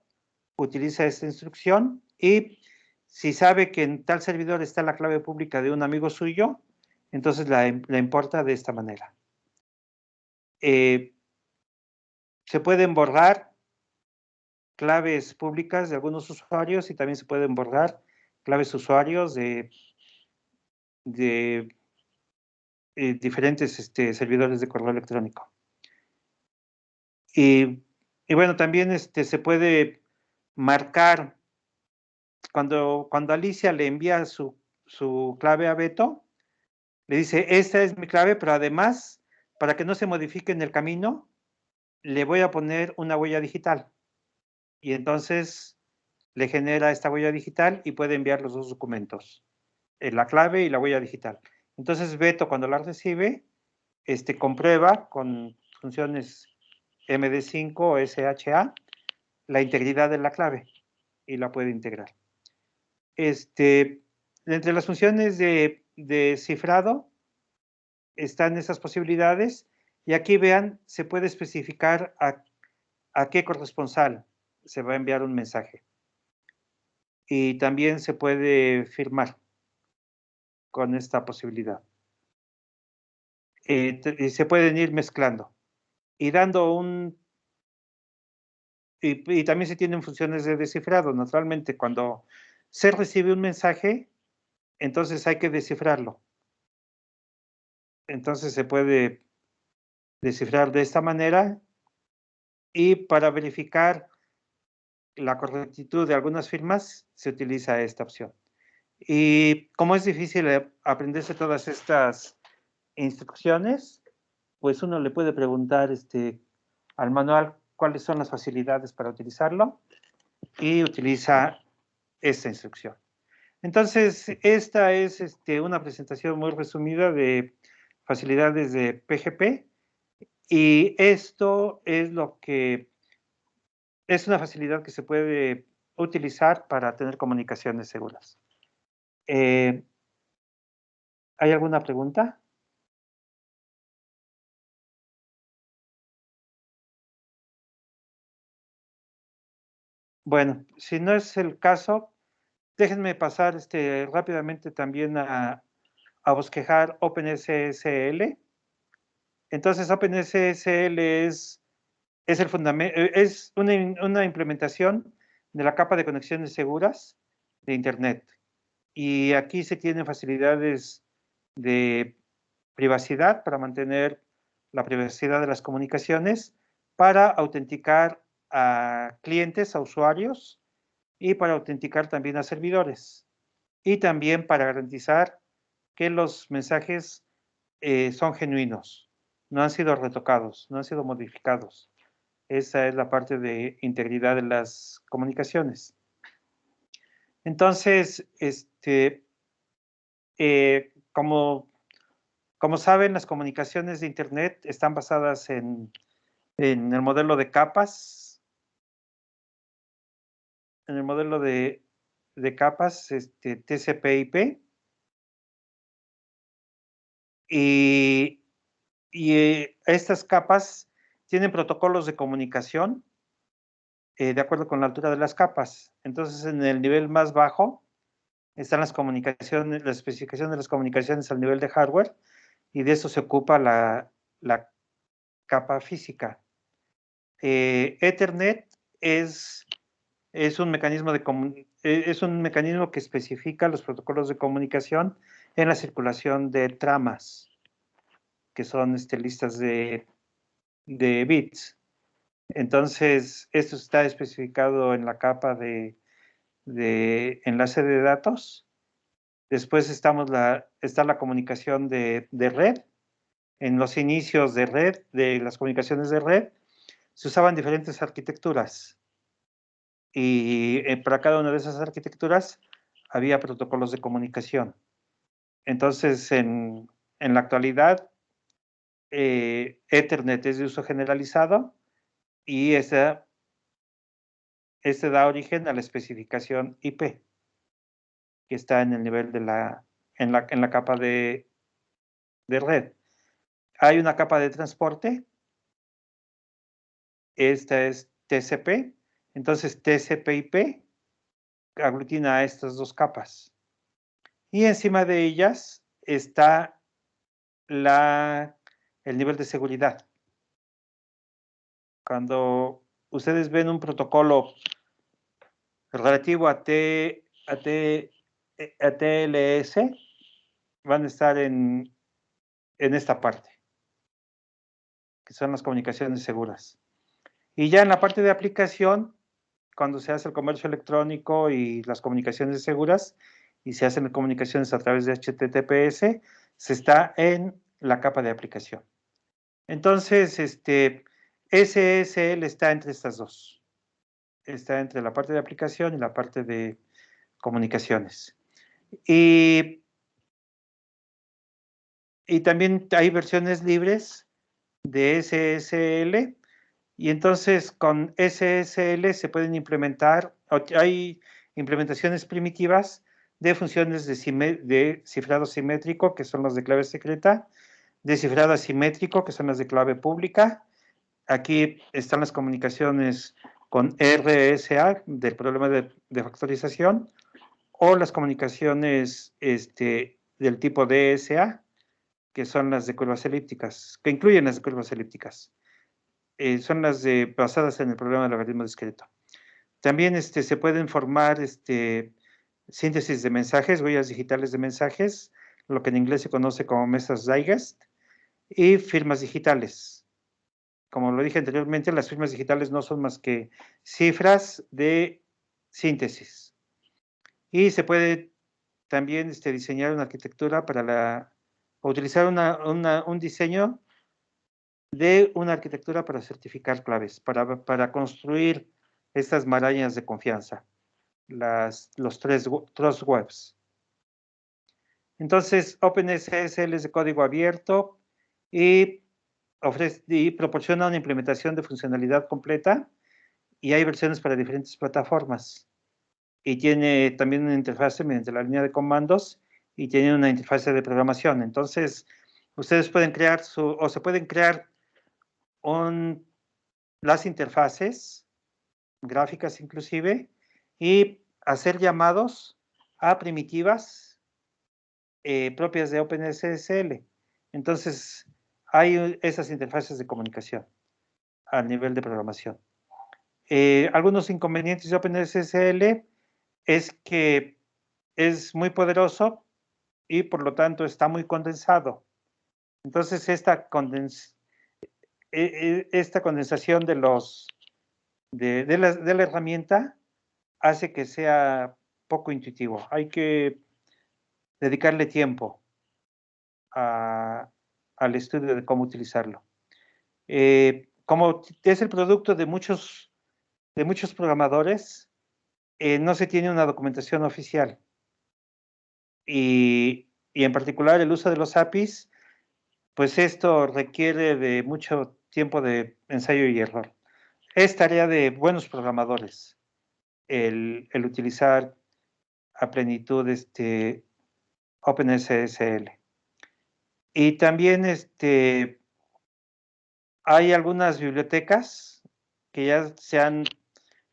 utiliza esta instrucción y si sabe que en tal servidor está la clave pública de un amigo suyo, entonces la importa de esta manera. Se pueden borrar claves públicas de algunos usuarios y también se pueden borrar claves usuarios de diferentes servidores de correo electrónico. Y bueno, también se puede marcar, cuando Alicia le envía su clave a Beto, le dice, esta es mi clave, pero además, para que no se modifique en el camino, le voy a poner una huella digital. Y entonces le genera esta huella digital y puede enviar los dos documentos, la clave y la huella digital. Entonces Beto, cuando la recibe, comprueba con funciones MD5 o SHA la integridad de la clave y la puede integrar. Entre las funciones de cifrado están esas posibilidades y aquí vean, se puede especificar a qué corresponsal se va a enviar un mensaje. Y también se puede firmar con esta posibilidad. Y se pueden ir mezclando y dando y también se tienen funciones de descifrado. Naturalmente, cuando se recibe un mensaje, entonces hay que descifrarlo. Entonces se puede descifrar de esta manera y para verificar la correctitud de algunas firmas se utiliza esta opción. Y como es difícil aprenderse todas estas instrucciones, pues uno le puede preguntar al manual cuáles son las facilidades para utilizarlo y utiliza esta instrucción. Entonces, esta es una presentación muy resumida de facilidades de PGP y esto es lo que es una facilidad que se puede utilizar para tener comunicaciones seguras. ¿Hay alguna pregunta? Bueno, si no es el caso, déjenme pasar rápidamente también a bosquejar OpenSSL. Entonces, OpenSSL es el fundamento, es una implementación de la capa de conexiones seguras de Internet. Y aquí se tienen facilidades de privacidad para mantener la privacidad de las comunicaciones, para autenticar a clientes, a usuarios, y para autenticar también a servidores. Y también para garantizar que los mensajes son genuinos, no han sido retocados, no han sido modificados. Esa es la parte de integridad de las comunicaciones. Entonces, como saben, las comunicaciones de Internet están basadas en el modelo de capas, en el modelo de capas TCP/IP, y estas capas tienen protocolos de comunicación de acuerdo con la altura de las capas. Entonces, en el nivel más bajo están las comunicaciones, la especificación de las comunicaciones al nivel de hardware, y de eso se ocupa la capa física. Ethernet es un mecanismo que especifica los protocolos de comunicación en la circulación de tramas, que son listas de bits. Entonces, esto está especificado en la capa de enlace de datos. Después está la comunicación de red. En los inicios de red, de las comunicaciones de red, se usaban diferentes arquitecturas. Y para cada una de esas arquitecturas había protocolos de comunicación. Entonces, en la actualidad, Ethernet es de uso generalizado y este da origen a la especificación IP, que está en el nivel de en la capa de red. Hay una capa de transporte, esta es TCP, entonces TCP/IP aglutina a estas dos capas. Y encima de ellas está el nivel de seguridad. Cuando ustedes ven un protocolo relativo a TLS, van a estar en esta parte, que son las comunicaciones seguras. Y ya en la parte de aplicación, cuando se hace el comercio electrónico y las comunicaciones seguras, y se hacen comunicaciones a través de HTTPS, se está en la capa de aplicación. Entonces, SSL está entre estas dos. Está entre la parte de aplicación y la parte de comunicaciones. Y también hay versiones libres de SSL, y entonces con SSL se pueden implementar, hay implementaciones primitivas de funciones de cifrado simétrico, que son las de clave secreta, de cifrado asimétrico, que son las de clave pública. Aquí están las comunicaciones con RSA, del problema de factorización, o las comunicaciones del tipo DSA, que son las de curvas elípticas, que incluyen las de curvas elípticas. Son las basadas en el programa del logaritmo discreto. También se pueden formar síntesis de mensajes, huellas digitales de mensajes, lo que en inglés se conoce como mesas Digest, y firmas digitales. Como lo dije anteriormente, las firmas digitales no son más que cifras de síntesis. Y se puede también diseñar una arquitectura para utilizar un diseño de una arquitectura para certificar claves, para construir estas marañas de confianza, los trust webs. Entonces, OpenSSL es de código abierto y proporciona una implementación de funcionalidad completa, y hay versiones para diferentes plataformas. Y tiene también una interfase mediante la línea de comandos, y tiene una interfase de programación. Entonces, ustedes pueden crear se pueden crear las interfaces gráficas inclusive, y hacer llamados a primitivas propias de OpenSSL. Entonces, hay esas interfaces de comunicación a nivel de programación. Algunos inconvenientes de OpenSSL es que es muy poderoso y por lo tanto está muy condensado. Entonces, esta condensación de la herramienta hace que sea poco intuitivo. Hay que dedicarle tiempo al estudio de cómo utilizarlo. Como es el producto de muchos programadores, no se tiene una documentación oficial. Y en particular el uso de los APIs, pues esto requiere de mucho tiempo de ensayo y error. Es tarea de buenos programadores el utilizar a plenitud OpenSSL. Y también hay algunas bibliotecas que ya se han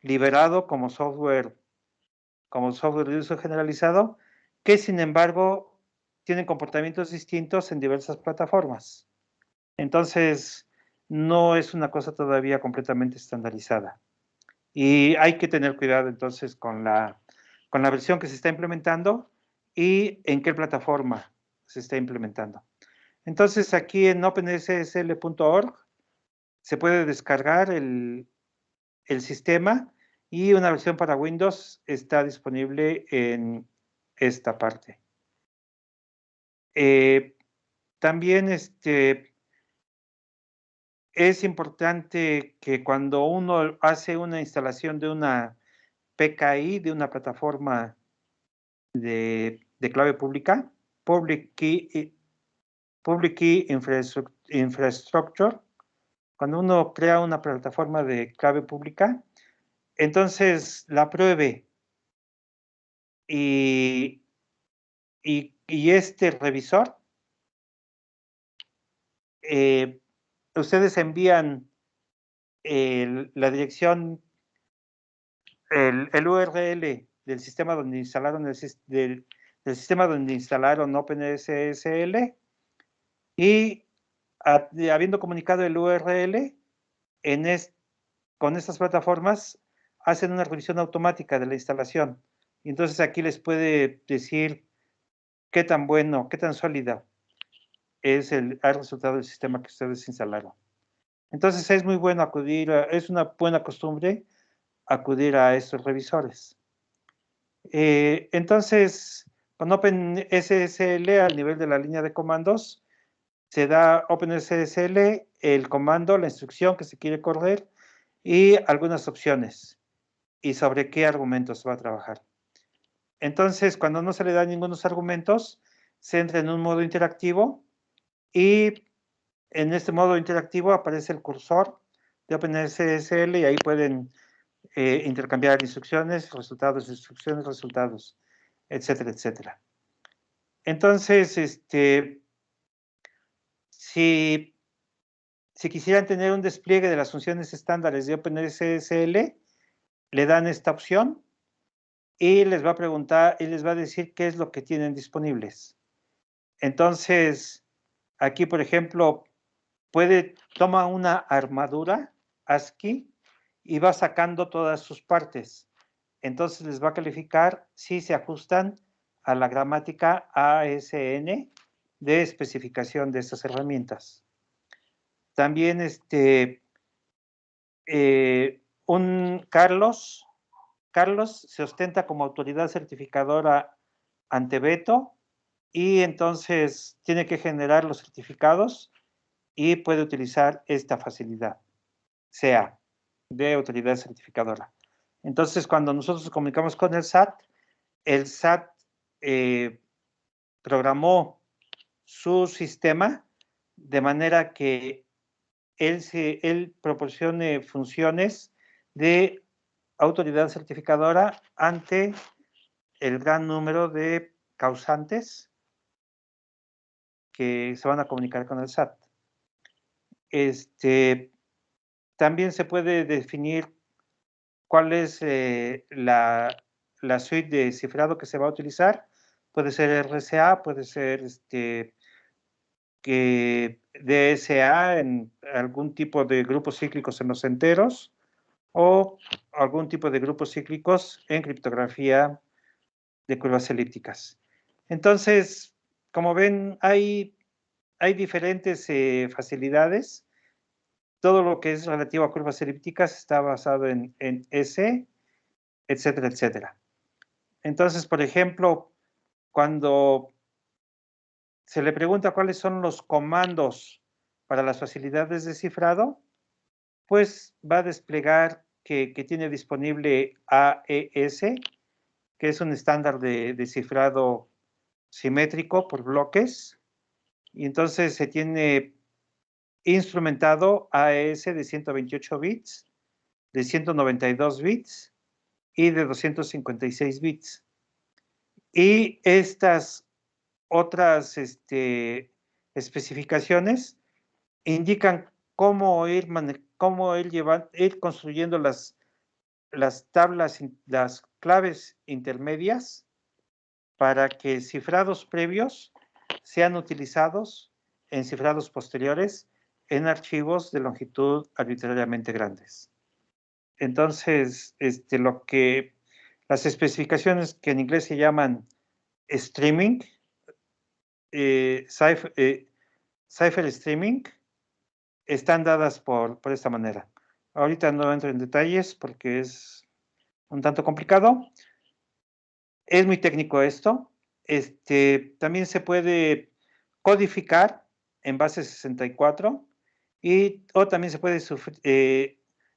liberado como software de uso generalizado, que sin embargo tienen comportamientos distintos en diversas plataformas. Entonces, no es una cosa todavía completamente estandarizada. Y hay que tener cuidado entonces con la versión que se está implementando y en qué plataforma se está implementando. Entonces, aquí en openssl.org se puede descargar el sistema, y una versión para Windows está disponible en esta parte. También es importante que cuando uno hace una instalación de una PKI, de una plataforma de clave pública, Public Key Infrastructure, cuando uno crea una plataforma de clave pública, entonces la pruebe, y este revisor, ustedes envían la dirección, el URL del sistema donde instalaron del sistema donde instalaron OpenSSL, y habiendo comunicado el URL, en con estas plataformas hacen una revisión automática de la instalación. Y entonces aquí les puede decir qué tan bueno, qué tan sólida es el resultado del sistema que ustedes instalaron. Entonces es muy bueno acudir, es una buena costumbre acudir a estos revisores. Entonces, con OpenSSL al nivel de la línea de comandos, se da OpenSSL, el comando, la instrucción que se quiere correr y algunas opciones y sobre qué argumentos va a trabajar. Entonces, cuando no se le dan ningunos argumentos, se entra en un modo interactivo y en este modo interactivo aparece el cursor de OpenSSL y ahí pueden intercambiar instrucciones, resultados, etcétera, etcétera. Entonces, si quisieran tener un despliegue de las funciones estándares de OpenSSL, le dan esta opción y les va a preguntar y les va a decir qué es lo que tienen disponibles. Entonces, aquí, por ejemplo, toma una armadura ASCII y va sacando todas sus partes. Entonces les va a calificar si se ajustan a la gramática ASN de especificación de estas herramientas. También Carlos se ostenta como autoridad certificadora ante Beto y entonces tiene que generar los certificados y puede utilizar esta facilidad, sea de autoridad certificadora. Entonces, cuando nosotros nos comunicamos con el SAT programó su sistema de manera que él proporcione funciones de autoridad certificadora ante el gran número de causantes que se van a comunicar con el SAT. También se puede definir cuál es la suite de cifrado que se va a utilizar. Puede ser RSA, puede ser DSA en algún tipo de grupos cíclicos en los enteros o algún tipo de grupos cíclicos en criptografía de curvas elípticas. Entonces, como ven, hay diferentes facilidades. Todo lo que es relativo a curvas elípticas está basado en S, etcétera, etcétera. Entonces, por ejemplo, cuando se le pregunta cuáles son los comandos para las facilidades de cifrado, pues va a desplegar que tiene disponible AES, que es un estándar de cifrado simétrico por bloques, y entonces se tiene instrumentado AES de 128 bits, de 192 bits y de 256 bits. Y estas otras especificaciones indican cómo ir construyendo las tablas, las claves intermedias para que cifrados previos sean utilizados en cifrados posteriores en archivos de longitud arbitrariamente grandes. Entonces, las especificaciones que en inglés se llaman streaming, cipher streaming, están dadas por esta manera. Ahorita no entro en detalles porque es un tanto complicado. Es muy técnico esto. También se puede codificar en base 64 o también se puede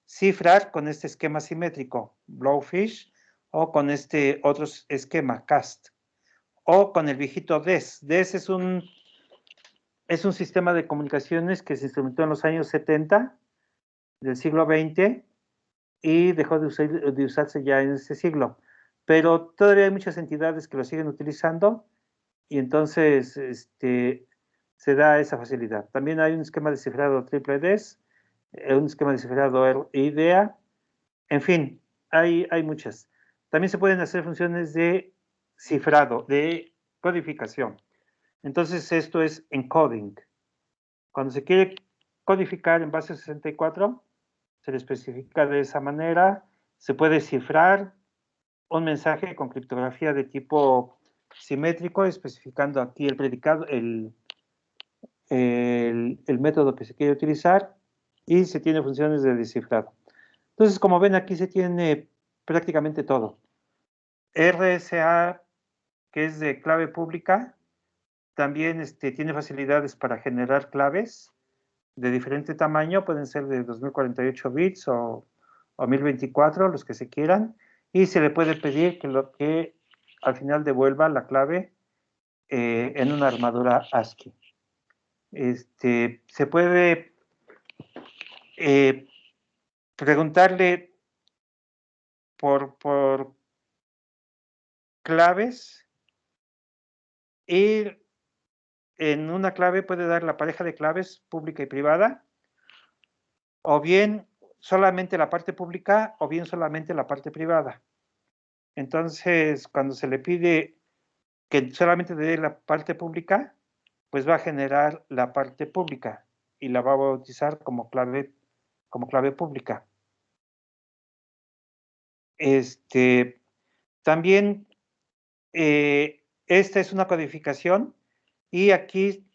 cifrar con este esquema simétrico, Blowfish, o con este otro esquema, CAST, o con el viejito DES. DES es un sistema de comunicaciones que se instrumentó en los años 70 del siglo XX y dejó de usarse ya en este siglo. Pero todavía hay muchas entidades que lo siguen utilizando y entonces se da esa facilidad. También hay un esquema de cifrado triple DES, un esquema de cifrado IDEA, en fin, hay muchas. También se pueden hacer funciones de cifrado, de codificación. Entonces esto es encoding. Cuando se quiere codificar en base 64, se le especifica de esa manera. Se puede cifrar un mensaje con criptografía de tipo simétrico, especificando aquí el predicado, el método que se quiere utilizar, y se tiene funciones de descifrado. Entonces, como ven, aquí se tiene prácticamente todo. RSA, que es de clave pública, también tiene facilidades para generar claves de diferente tamaño, pueden ser de 2048 bits o 1024, los que se quieran, y se le puede pedir que al final devuelva la clave en una armadura ASCII. Se puede preguntarle por claves, y en una clave puede dar la pareja de claves pública y privada, o bien solamente la parte pública, o bien solamente la parte privada. Entonces, cuando se le pide que solamente dé la parte pública, pues va a generar la parte pública y la va a bautizar como clave pública. También esta es una codificación, y aquí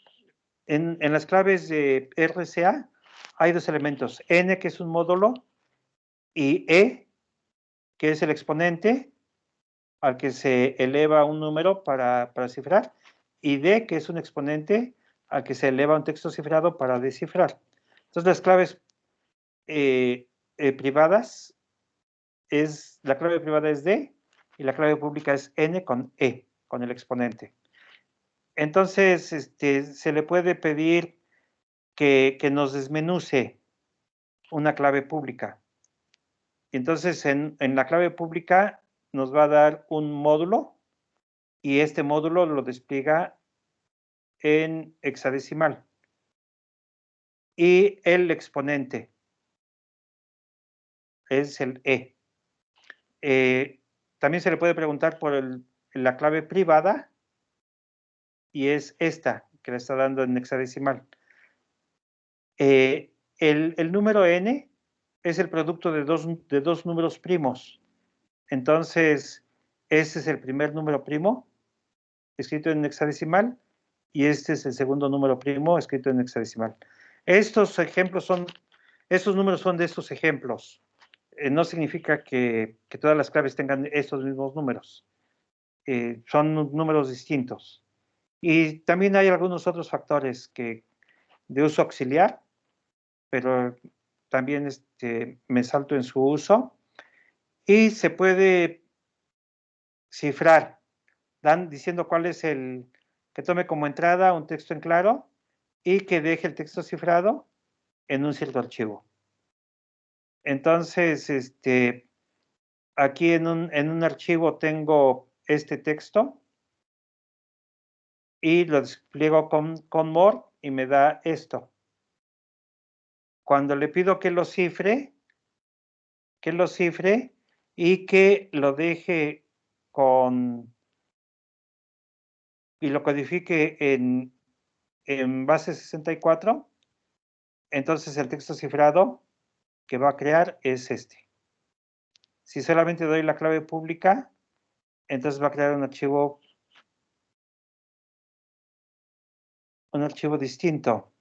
en las claves de RSA hay dos elementos: N, que es un módulo, y E, que es el exponente al que se eleva un número para cifrar, y D, que es un exponente al que se eleva un texto cifrado para descifrar. Entonces, las claves privadas la clave privada es D, y la clave pública es N con E, con el exponente. Entonces, se le puede pedir que nos desmenuce una clave pública. Entonces, en la clave pública nos va a dar un módulo, y este módulo lo despliega en hexadecimal. Y el exponente es el E. También se le puede preguntar por la clave privada, y es esta, que le está dando en hexadecimal. El número n es el producto de dos números primos. Entonces, este es el primer número primo, escrito en hexadecimal, y este es el segundo número primo, escrito en hexadecimal. Estos números son de estos ejemplos. No significa que todas las claves tengan estos mismos números. Son números distintos. Y también hay algunos otros factores de uso auxiliar, pero también me salto en su uso. Y se puede cifrar, diciendo cuál es que tome como entrada un texto en claro, y que deje el texto cifrado en un cierto archivo. Entonces, aquí en un archivo tengo este texto, y lo despliego con more, y me da esto. Cuando le pido que lo cifre, y que lo deje y lo codifique en base 64, entonces el texto cifrado que va a crear es este. Si solamente doy la clave pública, entonces va a crear un archivo distinto.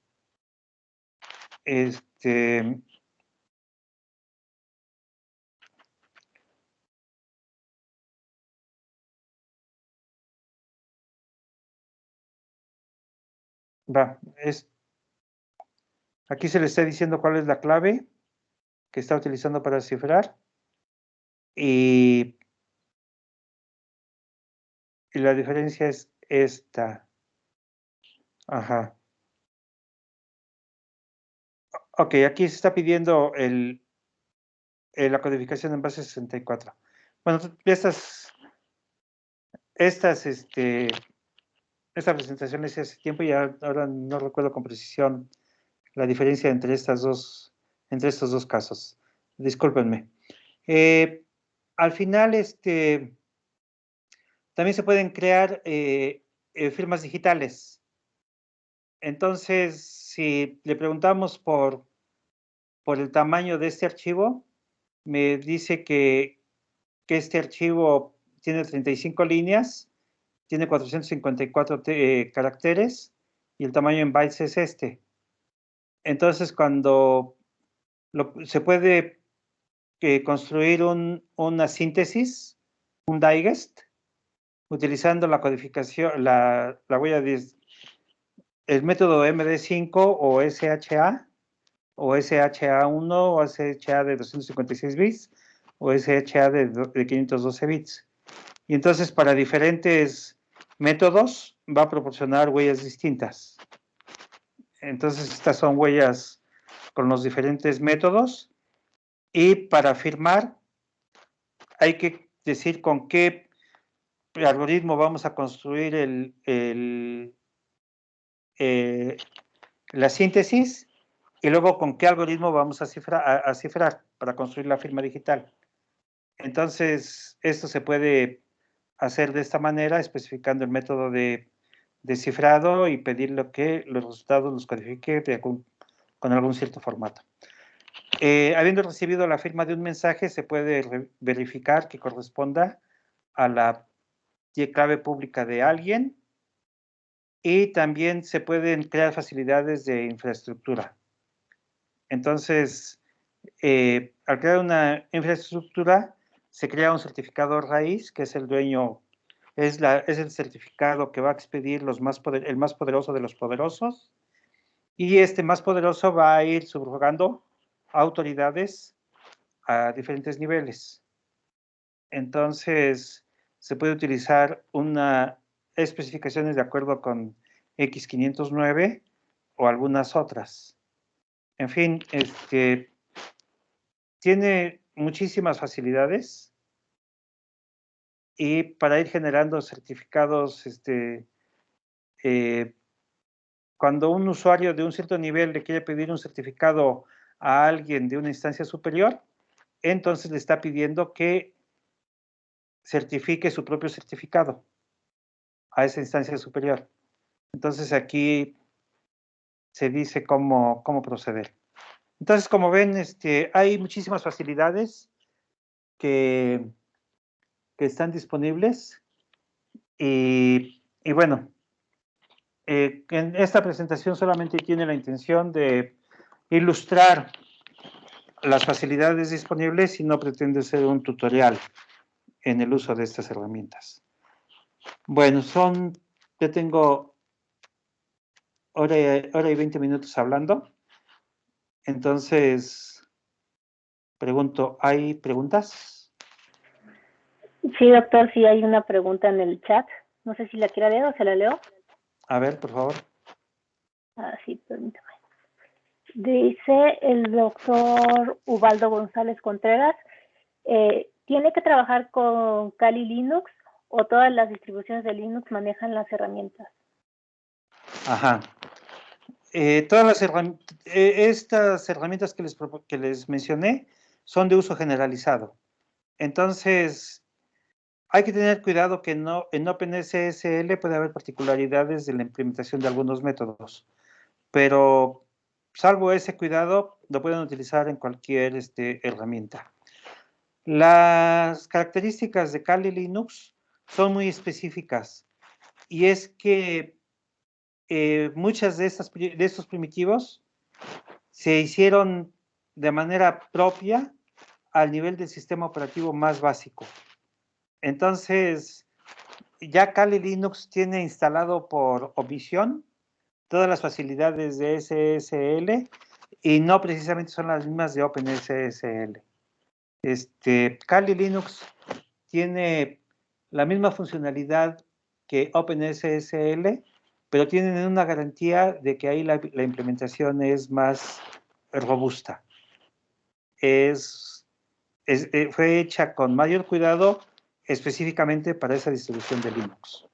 Aquí se le está diciendo cuál es la clave que está utilizando para cifrar, y la diferencia es esta. Ajá. Ok, aquí se está pidiendo la codificación en base 64. Bueno, esta presentación hice hace tiempo, y ahora no recuerdo con precisión la diferencia entre estos dos casos. Discúlpenme. Al final, también se pueden crear firmas digitales. Entonces, si le preguntamos por por el tamaño de este archivo, me dice que este archivo tiene 35 líneas, tiene 454 caracteres y el tamaño en bytes es este. Entonces, cuando se puede construir una síntesis, un digest, utilizando la codificación, la huella el método MD5 o SHA, o SHA1 o SHA de 256 bits, o SHA de 512 bits. Y entonces para diferentes métodos va a proporcionar huellas distintas. Entonces estas son huellas con los diferentes métodos. Y para firmar hay que decir con qué algoritmo vamos a construir la síntesis y luego con qué algoritmo vamos a cifrar para construir la firma digital. Entonces, esto se puede hacer de esta manera, especificando el método de cifrado y pedirle que los resultados los codifique con algún cierto formato. Habiendo recibido la firma de un mensaje, se puede verificar que corresponda a la clave pública de alguien y también se pueden crear facilidades de infraestructura. Entonces, al crear una infraestructura, se crea un certificado raíz, que es el dueño, es el certificado que va a expedir el más poderoso de los poderosos, y este más poderoso va a ir subrogando autoridades a diferentes niveles. Entonces, se puede utilizar especificaciones de acuerdo con X509 o algunas otras. En fin, tiene muchísimas facilidades y para ir generando certificados, cuando un usuario de un cierto nivel le quiere pedir un certificado a alguien de una instancia superior, entonces le está pidiendo que certifique su propio certificado a esa instancia superior. Entonces aquí se dice cómo proceder. Entonces, como ven, hay muchísimas facilidades que están disponibles y bueno, en esta presentación solamente tiene la intención de ilustrar las facilidades disponibles y no pretende ser un tutorial en el uso de estas herramientas. Bueno, ya tengo hora y 20 minutos hablando. Entonces, pregunto, ¿hay preguntas? Sí, doctor, sí hay una pregunta en el chat. No sé si la quiera leer o se la leo. A ver, por favor. Sí, permítame. Dice el doctor Ubaldo González Contreras, ¿tiene que trabajar con Kali Linux o todas las distribuciones de Linux manejan las herramientas? Ajá. Todas estas herramientas que les mencioné son de uso generalizado. Entonces, hay que tener cuidado que en OpenSSL puede haber particularidades de la implementación de algunos métodos, pero salvo ese cuidado, lo pueden utilizar en cualquier herramienta. Las características de Kali Linux son muy específicas y es que muchas de estos primitivos se hicieron de manera propia al nivel del sistema operativo más básico. Entonces, ya Kali Linux tiene instalado por omisión todas las facilidades de SSL y no precisamente son las mismas de OpenSSL. Kali Linux tiene la misma funcionalidad que OpenSSL, pero tienen una garantía de que ahí la implementación es más robusta. Fue hecha con mayor cuidado específicamente para esa distribución de Linux.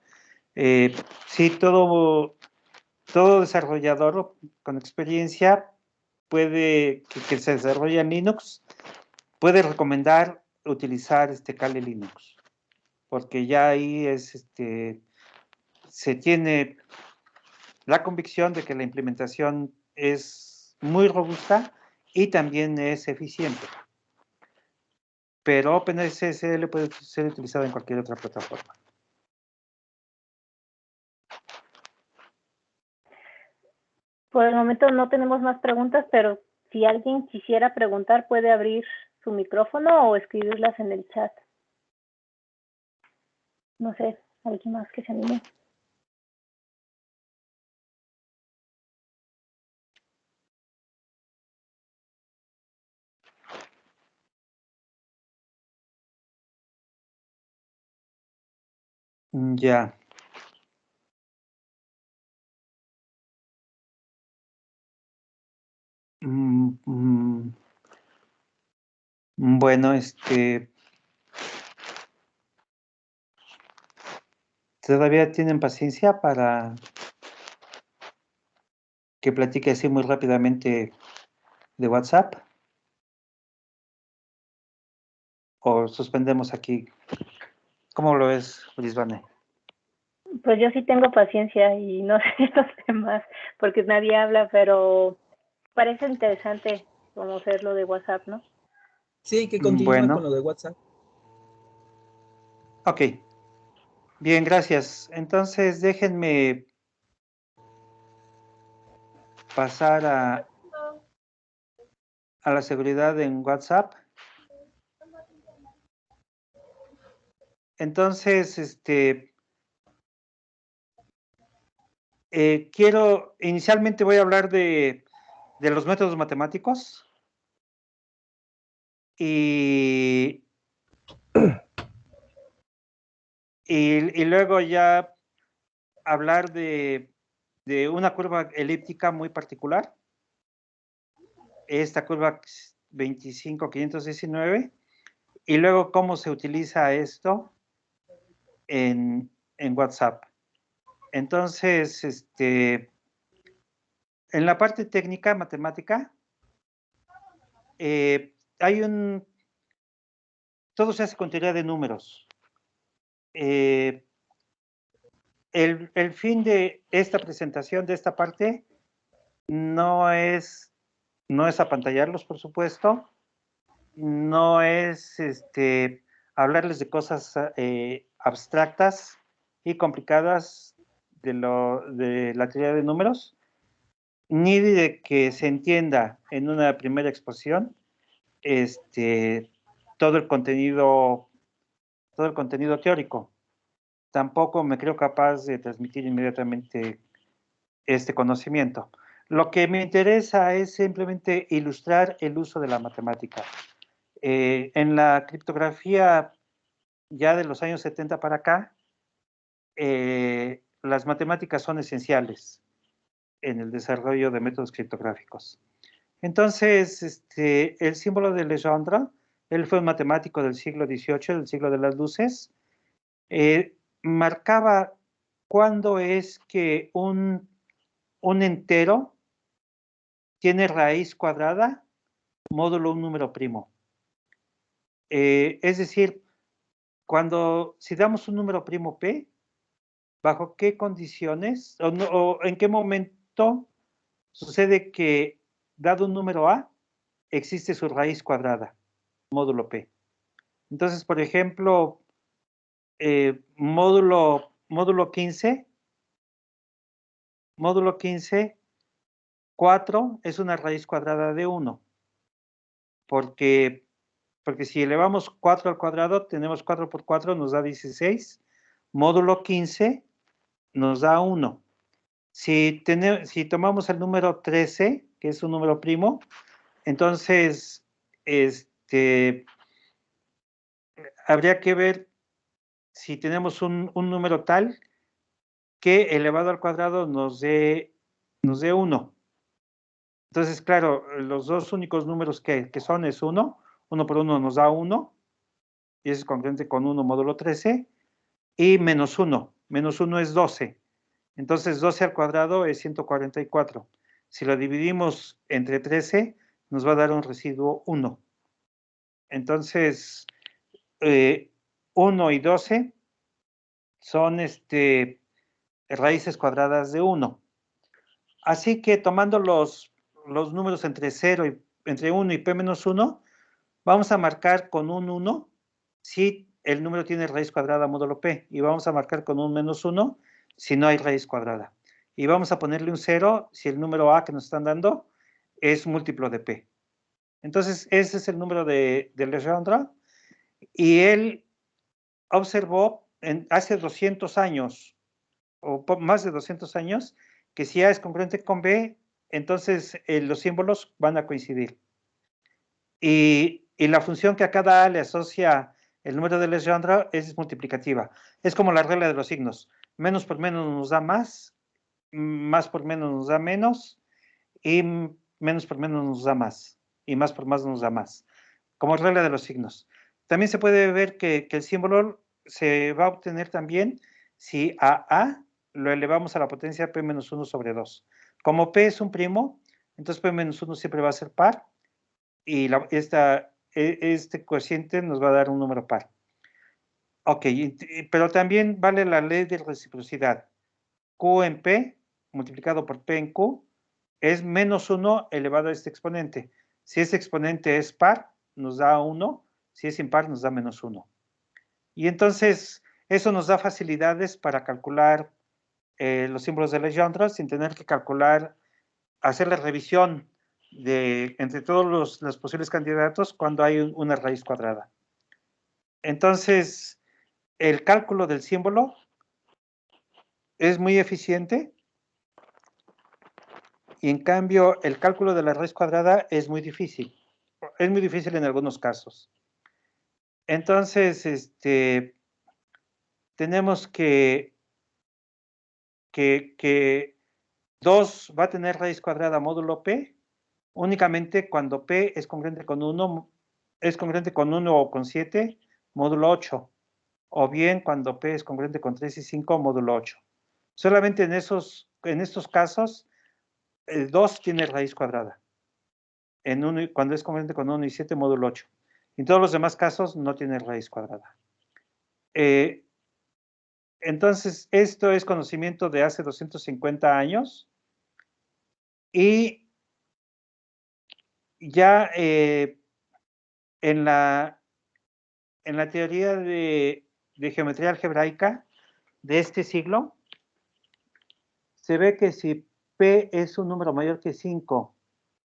Sí, todo desarrollador con experiencia que se desarrolla en Linux puede recomendar utilizar Kali Linux, porque ya ahí se tiene la convicción de que la implementación es muy robusta y también es eficiente. Pero OpenSSL puede ser utilizado en cualquier otra plataforma. Por el momento no tenemos más preguntas, pero si alguien quisiera preguntar, puede abrir su micrófono o escribirlas en el chat. No sé, alguien más que se anime. Ya. Bueno, ¿todavía tienen paciencia para que platique así muy rápidamente de WhatsApp? ¿O suspendemos aquí? ¿Cómo lo ves, Brisbane? Pues yo sí tengo paciencia y no sé los demás, porque nadie habla, pero parece interesante conocer lo de WhatsApp, ¿no? Sí, que continúa Bueno. con lo de WhatsApp. Ok. Bien, gracias. Entonces, déjenme pasar a la seguridad en WhatsApp. Entonces, inicialmente voy a hablar de los métodos matemáticos y luego ya hablar de una curva elíptica muy particular, esta curva 25519, y luego cómo se utiliza esto en WhatsApp. Entonces, en la parte técnica, matemática, todo se hace con teoría de números. El fin de esta presentación, de esta parte, no es apantallarlos, por supuesto, no es hablarles de cosas abstractas y complicadas de la teoría de números, ni de que se entienda en una primera exposición todo el contenido teórico. Tampoco me creo capaz de transmitir inmediatamente este conocimiento. Lo que me interesa es simplemente ilustrar el uso de la matemática. En la criptografía ya de los años 70 para acá, las matemáticas son esenciales en el desarrollo de métodos criptográficos. Entonces, el símbolo de Legendre, él fue un matemático del siglo XVIII, del siglo de las luces, marcaba cuándo es que un entero tiene raíz cuadrada módulo un número primo. Es decir, si damos un número primo P, ¿bajo qué condiciones o en qué momento sucede que, dado un número A, existe su raíz cuadrada, módulo P? Entonces, por ejemplo, módulo 15, 4 es una raíz cuadrada de 1, porque si elevamos 4 al cuadrado, tenemos 4 por 4, nos da 16, módulo 15 nos da 1. Si tomamos el número 13, que es un número primo, entonces habría que ver si tenemos un número tal que elevado al cuadrado nos dé 1. Entonces, claro, los dos únicos números que son es 1. 1 por 1 nos da 1, y eso es congruente con 1 módulo 13, y menos 1. Menos 1 es 12. Entonces, 12 al cuadrado es 144. Si lo dividimos entre 13, nos va a dar un residuo 1. Entonces, 1 y 12 son raíces cuadradas de 1. Así que tomando los números entre 0 entre 1 y p menos 1, vamos a marcar con un 1 si el número tiene raíz cuadrada módulo p, y vamos a marcar con un menos 1 si no hay raíz cuadrada. Y vamos a ponerle un 0 si el número a que nos están dando es múltiplo de p. Entonces, ese es el número de Legendre, y él observó hace 200 años, o más de 200 años, que si A es congruente con B, entonces los símbolos van a coincidir. Y la función que a cada A le asocia el número de Legendre es multiplicativa. Es como la regla de los signos. Menos por menos nos da más por menos nos da menos, y menos por menos nos da más, y más por más nos da más, como regla de los signos. También se puede ver que el símbolo se va a obtener también si a lo elevamos a la potencia p menos 1 sobre 2. Como p es un primo, entonces p menos 1 siempre va a ser par, y este cociente nos va a dar un número par. Ok, pero también vale la ley de reciprocidad. Q en P multiplicado por P en Q es menos 1 elevado a este exponente. Si ese exponente es par, nos da 1. Si es impar, nos da menos 1. Y entonces, eso nos da facilidades para calcular los símbolos de Legendre sin tener que calcular, hacer la revisión entre todos los posibles candidatos cuando hay una raíz cuadrada. Entonces, el cálculo del símbolo es muy eficiente, y en cambio el cálculo de la raíz cuadrada es muy difícil. Es muy difícil en algunos casos. Entonces, tenemos que 2 va a tener raíz cuadrada módulo p únicamente cuando p es congruente con 1, o con 7, módulo 8. O bien cuando p es congruente con 3 y 5, módulo 8. Solamente en estos casos, el 2 tiene raíz cuadrada. Cuando es congruente con 1 y 7, módulo 8. En todos los demás casos no tiene raíz cuadrada. Entonces, esto es conocimiento de hace 250 años. Y ya en la teoría de geometría algebraica de este siglo, se ve que si P es un número mayor que 5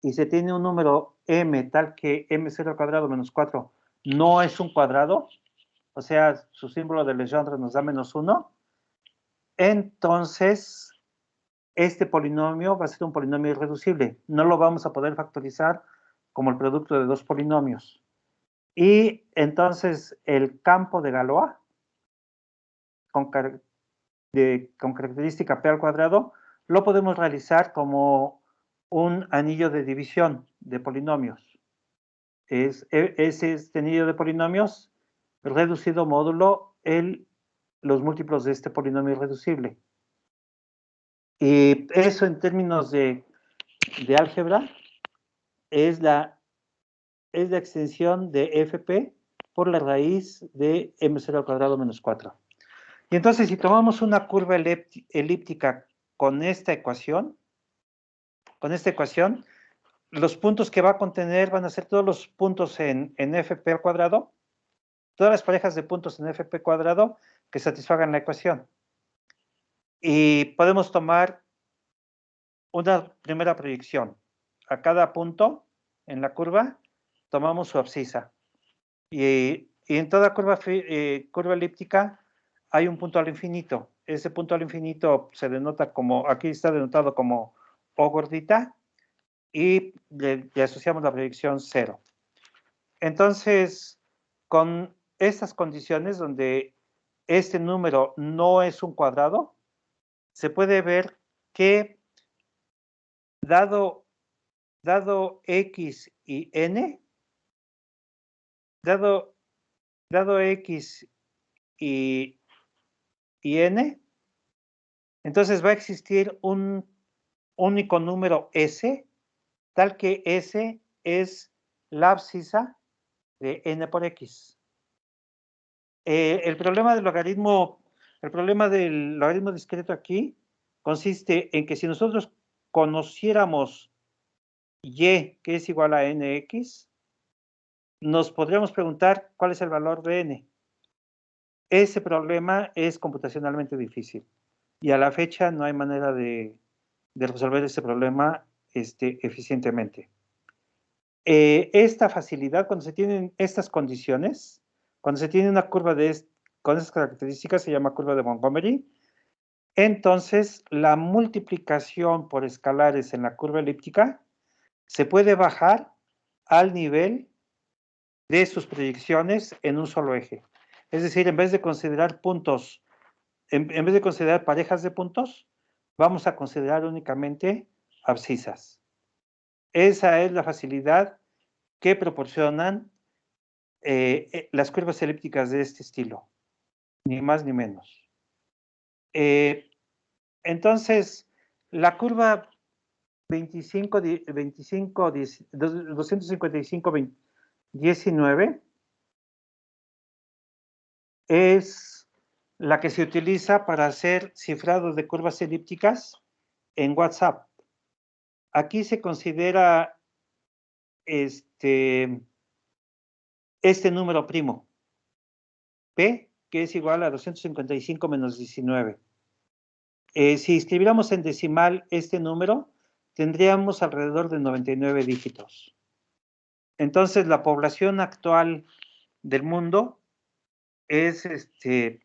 y se tiene un número m tal que m0 al cuadrado menos 4 no es un cuadrado, o sea, su símbolo de Legendre nos da menos 1, entonces este polinomio va a ser un polinomio irreducible. No lo vamos a poder factorizar como el producto de dos polinomios. Y entonces el campo de Galois, con característica p al cuadrado, lo podemos realizar como un anillo de división de polinomios. Es este anillo de polinomios reducido módulo los múltiplos de este polinomio irreducible. Y eso en términos de álgebra es la extensión de fp por la raíz de m0 al cuadrado menos 4. Y entonces, si tomamos una curva elíptica con esta ecuación, los puntos que va a contener van a ser todos los puntos en fp al cuadrado, todas las parejas de puntos en fp cuadrado que satisfagan la ecuación. Y podemos tomar una primera proyección. A cada punto en la curva tomamos su abscisa. Y en toda curva elíptica hay un punto al infinito. Ese punto al infinito se denota como, aquí está denotado como O gordita, y le asociamos la proyección 0. Entonces, con estas condiciones donde este número no es un cuadrado, se puede ver que dado x y n, dado x y n, entonces va a existir un único número S, tal que S es la abscisa de n por x. El problema del logaritmo discreto aquí consiste en que si nosotros conociéramos y, que es igual a nx, nos podríamos preguntar cuál es el valor de n. Ese problema es computacionalmente difícil y a la fecha no hay manera de resolver ese problema eficientemente. Esta facilidad, cuando se tienen estas condiciones, cuando se tiene una curva con esas características, se llama curva de Montgomery. Entonces, la multiplicación por escalares en la curva elíptica se puede bajar al nivel de sus proyecciones en un solo eje. Es decir, en vez de considerar puntos, en vez de considerar parejas de puntos, vamos a considerar únicamente abscisas. Esa es la facilidad que proporcionan las curvas elípticas de este estilo, ni más ni menos. Entonces, la curva 255-19 es la que se utiliza para hacer cifrados de curvas elípticas en WhatsApp. Aquí se considera este número primo, P, que es igual a 255 menos 19. Si escribiéramos en decimal este número, tendríamos alrededor de 99 dígitos. Entonces, la población actual del mundo es, quién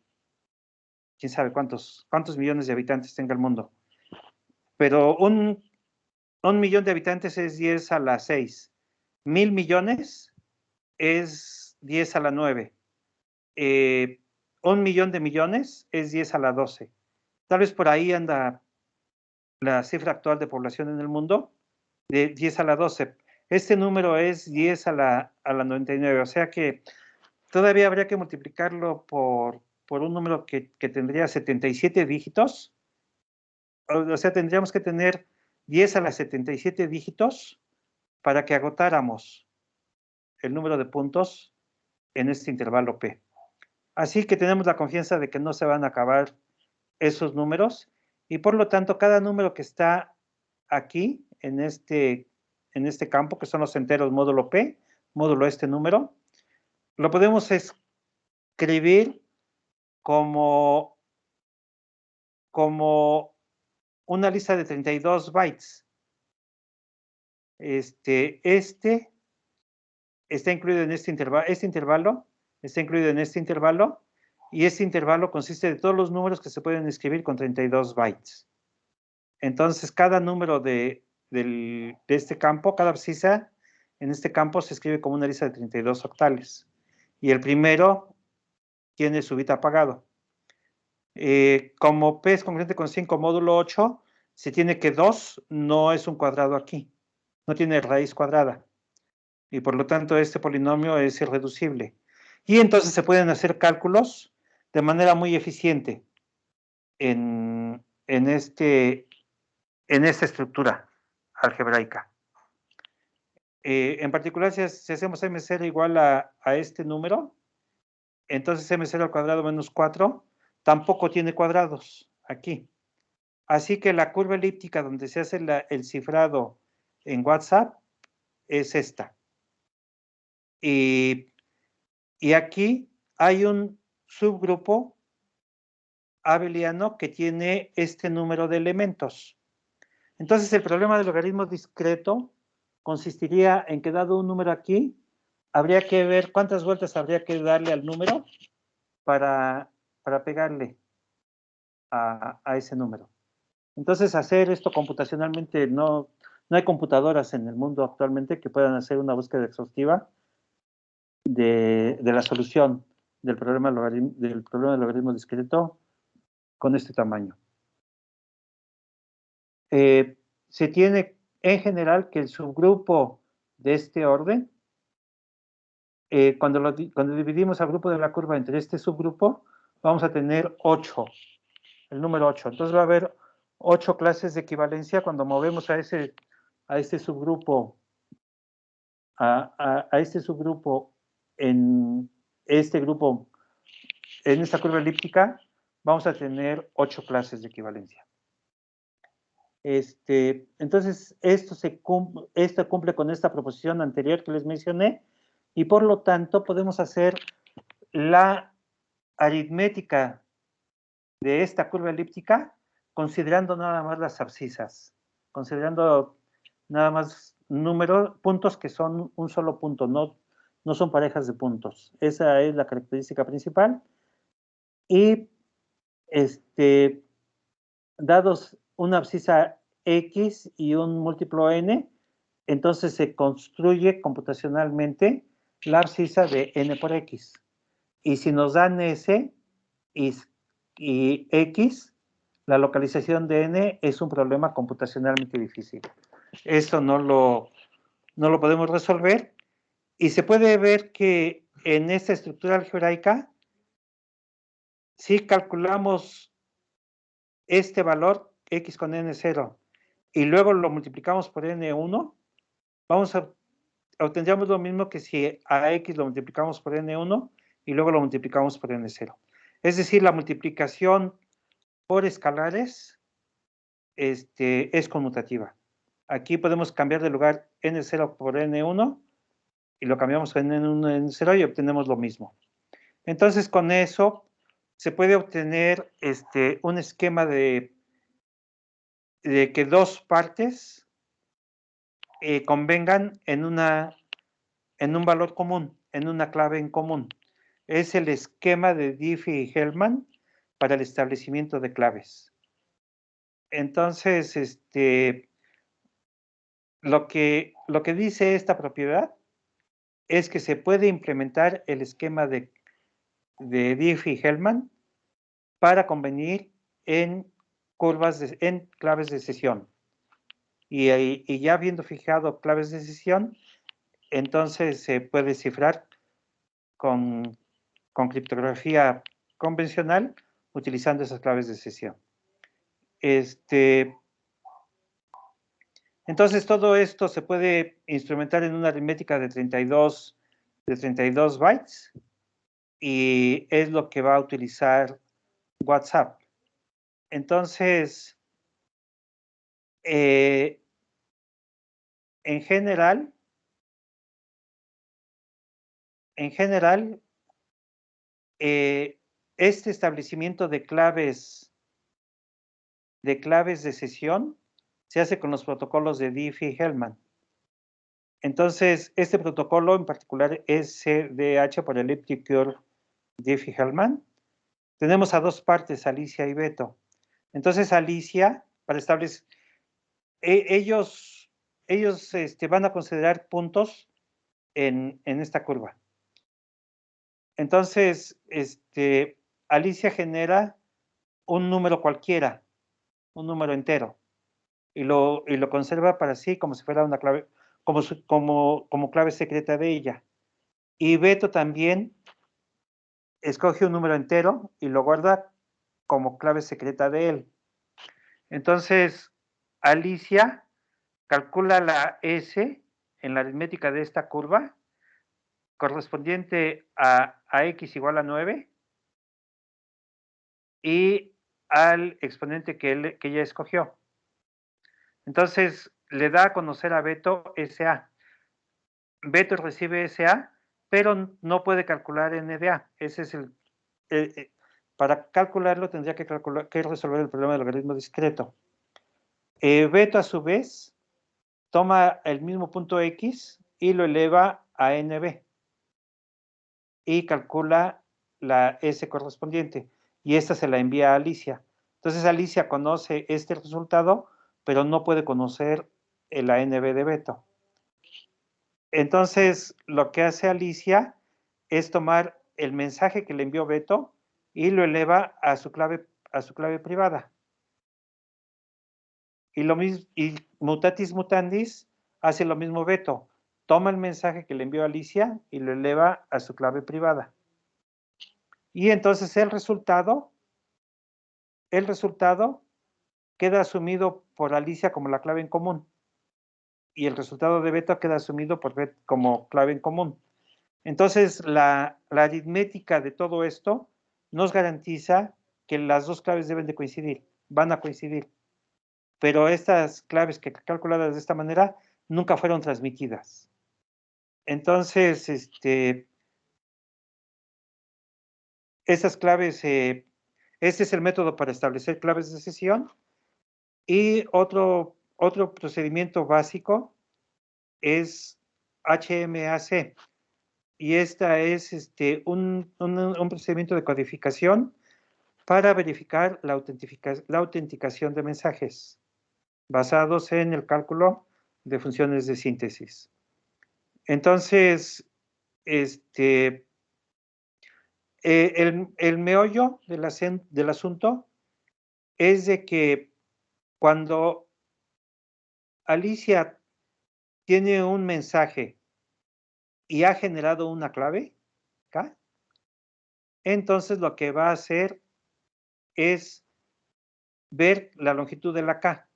sabe cuántos millones de habitantes tenga el mundo. Pero un millón de habitantes es 10 a la 6. 1,000 millones es 10 a la 9. 1 millón de millones es 10 a la 12. Tal vez por ahí anda la cifra actual de población en el mundo, de 10 a la 12. Este número es 10 a la 99, o sea que todavía habría que multiplicarlo por un número que tendría 77 dígitos. O sea, tendríamos que tener 10 a la 77 dígitos para que agotáramos el número de puntos en este intervalo P. Así que tenemos la confianza de que no se van a acabar esos números y por lo tanto cada número que está aquí en este campo, que son los enteros módulo P, módulo este número, lo podemos escribir como una lista de 32 bytes. Está incluido en este intervalo está incluido en este intervalo, y este intervalo consiste de todos los números que se pueden escribir con 32 bytes. Entonces, cada número de este campo, cada abscisa en este campo se escribe como una lista de 32 octales. Y el primero tiene su bit apagado. Como P es congruente con 5 módulo 8, se tiene que 2 no es un cuadrado aquí, no tiene raíz cuadrada. Y por lo tanto este polinomio es irreducible. Y entonces se pueden hacer cálculos de manera muy eficiente en esta estructura algebraica. En particular, si hacemos M0 igual a este número, entonces M0 al cuadrado menos 4 tampoco tiene cuadrados aquí. Así que la curva elíptica donde se hace el cifrado en WhatsApp es esta. Y aquí hay un subgrupo abeliano que tiene este número de elementos. Entonces, el problema del logaritmo discreto consistiría en que dado un número aquí, habría que ver cuántas vueltas habría que darle al número para pegarle a ese número. Entonces, hacer esto computacionalmente, no hay computadoras en el mundo actualmente que puedan hacer una búsqueda exhaustiva de la solución del problema del logaritmo discreto con este tamaño. Se tiene en general que el subgrupo de este orden, cuando dividimos al grupo de la curva entre este subgrupo, vamos a tener 8, el número 8. Entonces va a haber 8 clases de equivalencia cuando movemos a este subgrupo, a este subgrupo en este grupo, en esta curva elíptica, vamos a tener 8 clases de equivalencia. Entonces, esto cumple con esta proposición anterior que les mencioné y por lo tanto podemos hacer la aritmética de esta curva elíptica considerando nada más las abscisas, considerando nada más puntos que son un solo punto, no son parejas de puntos. Esa es la característica principal. Y dados una abscisa X y un múltiplo N, entonces se construye computacionalmente la abscisa de N por X. Y si nos dan S y X, la localización de N es un problema computacionalmente difícil. Esto no lo podemos resolver. Y se puede ver que en esta estructura algebraica, si calculamos este valor X con N0 y luego lo multiplicamos por N1, obtendríamos lo mismo que si a X lo multiplicamos por N1 y luego lo multiplicamos por N0. Es decir, la multiplicación por escalares es conmutativa. Aquí podemos cambiar de lugar N0 por N1 y lo cambiamos por N1 N0 y obtenemos lo mismo. Entonces, con eso se puede obtener un esquema de que dos partes convengan en un valor común, en una clave en común. Es el esquema de Diffie-Hellman para el establecimiento de claves. Entonces, lo que dice esta propiedad es que se puede implementar el esquema de Diffie-Hellman para convenir en claves de sesión. Y ya habiendo fijado claves de sesión, entonces se puede cifrar con criptografía convencional utilizando esas claves de sesión. Entonces todo esto se puede instrumentar en una aritmética de 32 bytes y es lo que va a utilizar WhatsApp. Entonces, en general, este establecimiento de claves de sesión se hace con los protocolos de Diffie-Hellman. Entonces, este protocolo en particular es CDH por Elliptic Curve Diffie-Hellman. Tenemos a dos partes, Alicia y Beto. Entonces, Alicia, para establecer, ellos van a considerar puntos en esta curva. Entonces, Alicia genera un número cualquiera, un número entero, y lo conserva para sí como si fuera una clave, como clave secreta de ella. Y Beto también escoge un número entero y lo guarda como clave secreta de él. Entonces, Alicia calcula la S en la aritmética de esta curva correspondiente a X igual a 9 y al exponente que ella escogió. Entonces, le da a conocer a Beto SA. Beto recibe SA, pero no puede calcular NDA. Ese es para calcularlo tendría que resolver el problema del logaritmo discreto. Beto, a su vez, toma el mismo punto X y lo eleva a NB y calcula la S correspondiente. Y esta se la envía a Alicia. Entonces, Alicia conoce este resultado, pero no puede conocer la NB de Beto. Entonces, lo que hace Alicia es tomar el mensaje que le envió Beto y lo eleva a su clave privada. Y lo mismo, y mutatis mutandis hace lo mismo Beto. Toma el mensaje que le envió Alicia y lo eleva a su clave privada. Y entonces el resultado queda asumido por Alicia como la clave en común. Y el resultado de Beto queda asumido por Beto como clave en común. Entonces, la aritmética de todo esto nos garantiza que las dos claves deben de coincidir, van a coincidir. pero estas claves que calculadas de esta manera nunca fueron transmitidas. Entonces, esas claves, este es el método para establecer claves de sesión. Y otro procedimiento básico es HMAC. Y esta es un procedimiento de codificación para verificar la autenticación de mensajes basados en el cálculo de funciones de síntesis. Entonces, el meollo del asunto es de que cuando Alicia tiene un mensaje y ha generado una clave, K, entonces lo que va a hacer es ver la longitud de la K.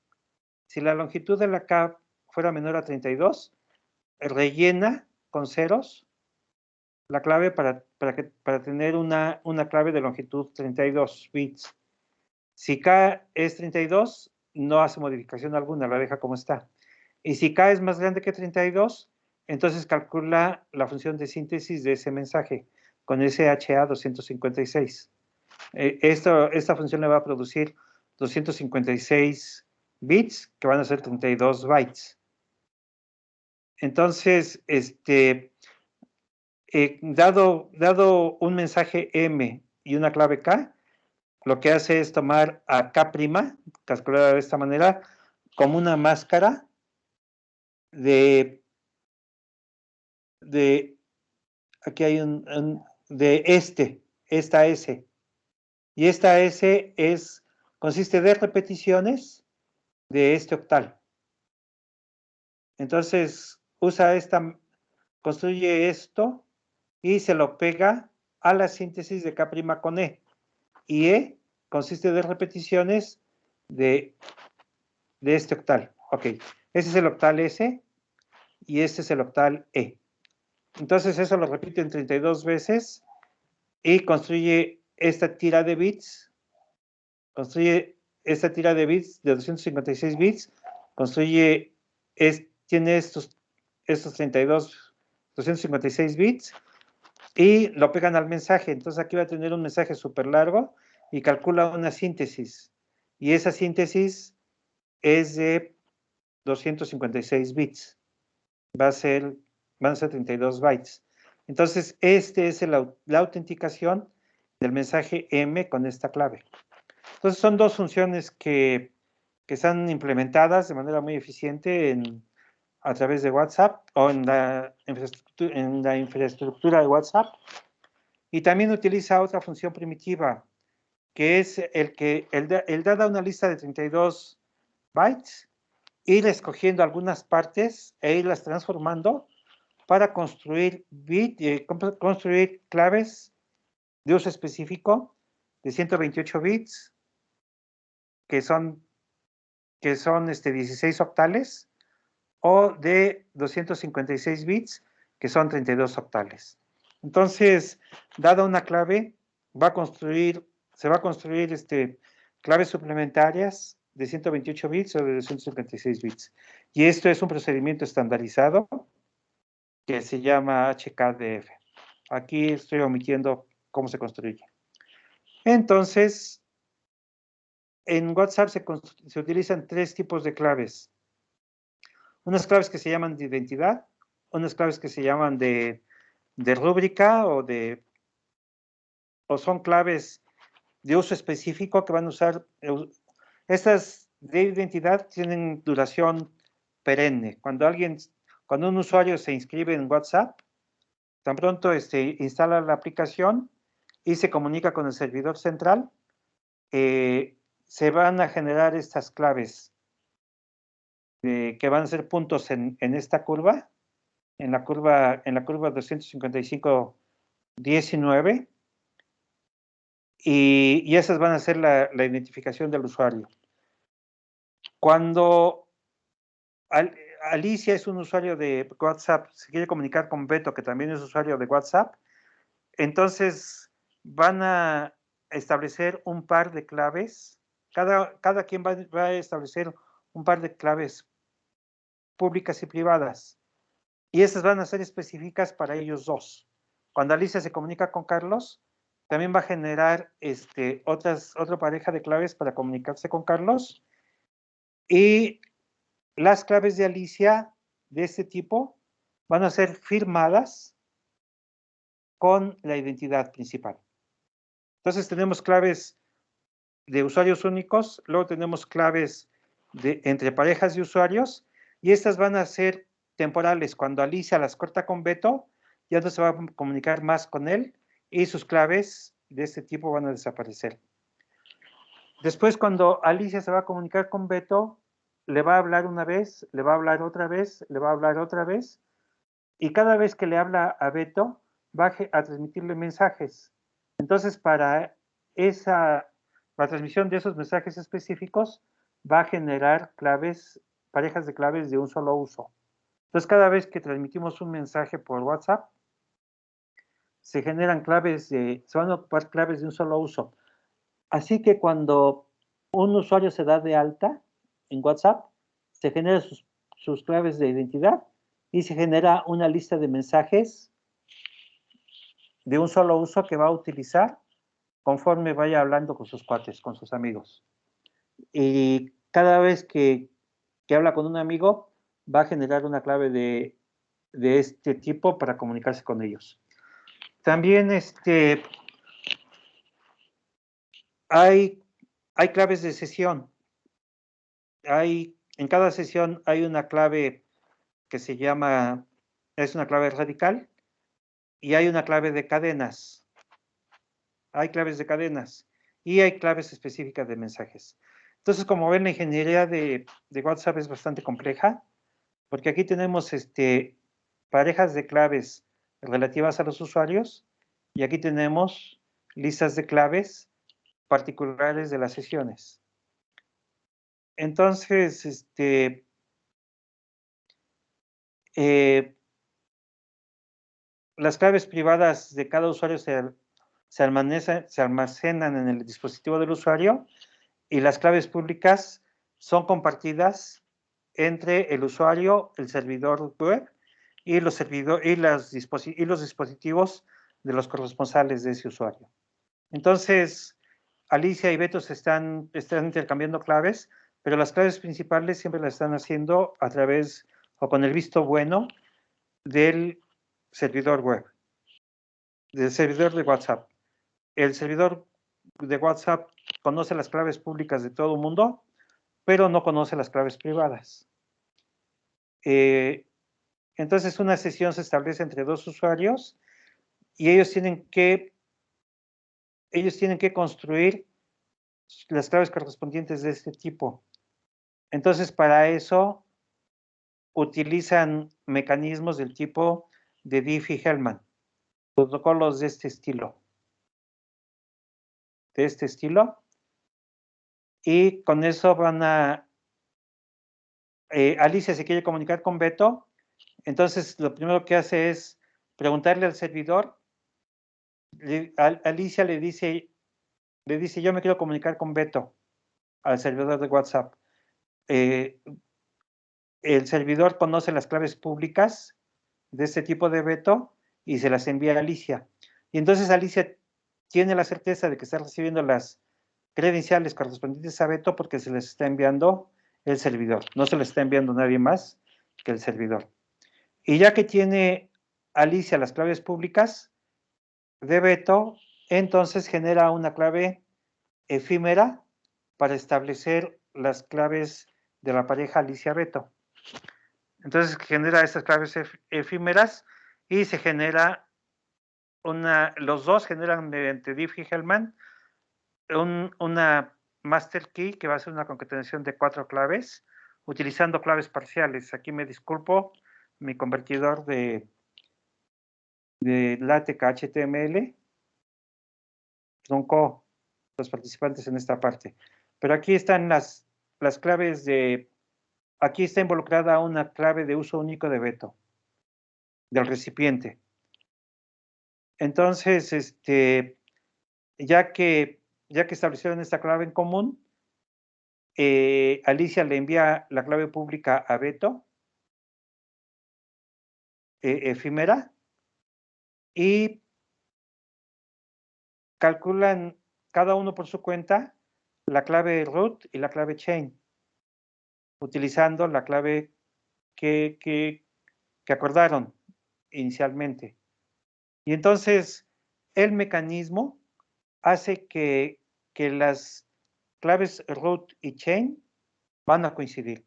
Si la longitud de la K fuera menor a 32, rellena con ceros la clave para tener una clave de longitud 32 bits. Si K es 32, no hace modificación alguna, la deja como está. Y si K es más grande que 32, entonces calcula la función de síntesis de ese mensaje con SHA-256. Esta función le va a producir 256 bits, que van a ser 32 bytes. Entonces, dado un mensaje M y una clave K, lo que hace es tomar a K', calculada de esta manera, como una máscara de aquí hay de esta S. Y esta S consiste de repeticiones de este octal. Entonces, construye esto y se lo pega a la síntesis de K' con E. Y E consiste de repeticiones de este octal. Ok, ese es el octal S y este es el octal E. Entonces eso lo repite en 32 veces y construye esta tira de bits, de 256 bits, tiene estos 256 bits y lo pegan al mensaje. Entonces aquí va a tener un mensaje súper largo y calcula una síntesis. Y esa síntesis es de 256 bits. Van a ser 32 bytes. Entonces, es la autenticación del mensaje M con esta clave. Entonces, son dos funciones que están implementadas de manera muy eficiente a través de WhatsApp o en la infraestructura de WhatsApp. Y también utiliza otra función primitiva, que es el da una lista de 32 bytes, ir escogiendo algunas partes e irlas transformando para construir claves de uso específico de 128 bits, que son 16 octales, o de 256 bits, que son 32 octales. Entonces, dada una clave, se va a construir claves suplementarias de 128 bits o de 256 bits. Y esto es un procedimiento estandarizado que se llama HKDF. Aquí estoy omitiendo cómo se construye. Entonces, en WhatsApp se utilizan tres tipos de claves. Unas claves que se llaman de identidad, unas claves que se llaman de rúbrica o son claves de uso específico que van a usar. Estas de identidad tienen duración perenne. Cuando un usuario se inscribe en WhatsApp, tan pronto instala la aplicación y se comunica con el servidor central, se van a generar estas claves que van a ser puntos en esta curva, en la curva 255-19, y esas van a ser la identificación del usuario. Cuando Alicia es un usuario de WhatsApp, se quiere comunicar con Beto, que también es usuario de WhatsApp, entonces van a establecer un par de claves. Cada quien va a establecer un par de claves públicas y privadas. Y estas van a ser específicas para ellos dos. Cuando Alicia se comunica con Carlos, también va a generar otra pareja de claves para comunicarse con Carlos. Y las claves de Alicia de este tipo van a ser firmadas con la identidad principal. Entonces tenemos claves de usuarios únicos, luego tenemos claves entre parejas de usuarios, y estas van a ser temporales. Cuando Alicia las corta con Beto, ya no se va a comunicar más con él, y sus claves de este tipo van a desaparecer. Después, cuando Alicia se va a comunicar con Beto, le va a hablar una vez, le va a hablar otra vez, le va a hablar otra vez, y cada vez que le habla a Beto, va a transmitirle mensajes. Entonces, para la transmisión de esos mensajes específicos, va a generar parejas de claves de un solo uso. Entonces, cada vez que transmitimos un mensaje por WhatsApp, se generan se van a ocupar claves de un solo uso. Así que cuando un usuario se da de alta en WhatsApp, se generan sus claves de identidad y se genera una lista de mensajes de un solo uso que va a utilizar conforme vaya hablando con sus cuates, con sus amigos. Y cada vez que habla con un amigo, va a generar una clave de este tipo para comunicarse con ellos. También hay claves de sesión. En cada sesión hay una clave que es una clave radical, y hay una clave de cadenas. Hay claves de cadenas y hay claves específicas de mensajes. Entonces, como ven, la ingeniería de WhatsApp es bastante compleja, porque aquí tenemos parejas de claves relativas a los usuarios, y aquí tenemos listas de claves particulares de las sesiones. Entonces, las claves privadas de cada usuario se almacenan en el dispositivo del usuario, y las claves públicas son compartidas entre el usuario, el servidor web y los dispositivos de los corresponsales de ese usuario. Entonces, Alicia y Beto están intercambiando claves, pero las claves principales siempre las están haciendo a través o con el visto bueno del servidor web, del servidor de WhatsApp. El servidor de WhatsApp conoce las claves públicas de todo el mundo, pero no conoce las claves privadas. Entonces, una sesión se establece entre dos usuarios, y ellos tienen que construir las claves correspondientes de este tipo. Entonces, para eso utilizan mecanismos del tipo de Diffie-Hellman, protocolos de este estilo. Y con eso Alicia se quiere comunicar con Beto, entonces lo primero que hace es preguntarle al servidor. Alicia le dice, yo me quiero comunicar con Beto, al servidor de WhatsApp. El servidor conoce las claves públicas de este tipo de Beto y se las envía a Alicia. Y entonces Alicia tiene la certeza de que está recibiendo las credenciales correspondientes a Beto porque se les está enviando el servidor. No se les está enviando nadie más que el servidor. Y ya que tiene Alicia las claves públicas de Beto, entonces genera una clave efímera para establecer las claves de la pareja Alicia-Beto. Entonces genera estas claves efímeras y se genera los dos generan mediante Diffie-Hellman una master key que va a ser una concatenación de 4 claves utilizando claves parciales. Aquí me disculpo, mi convertidor de LaTeX a HTML truncó los participantes en esta parte. Pero aquí están las claves aquí está involucrada una clave de uso único de Beto, del recipiente. Entonces, ya que establecieron esta clave en común, Alicia le envía la clave pública a Beto, efímera, y calculan cada uno por su cuenta la clave root y la clave chain, utilizando la clave que acordaron inicialmente. Y entonces el mecanismo hace que las claves root y chain van a coincidir,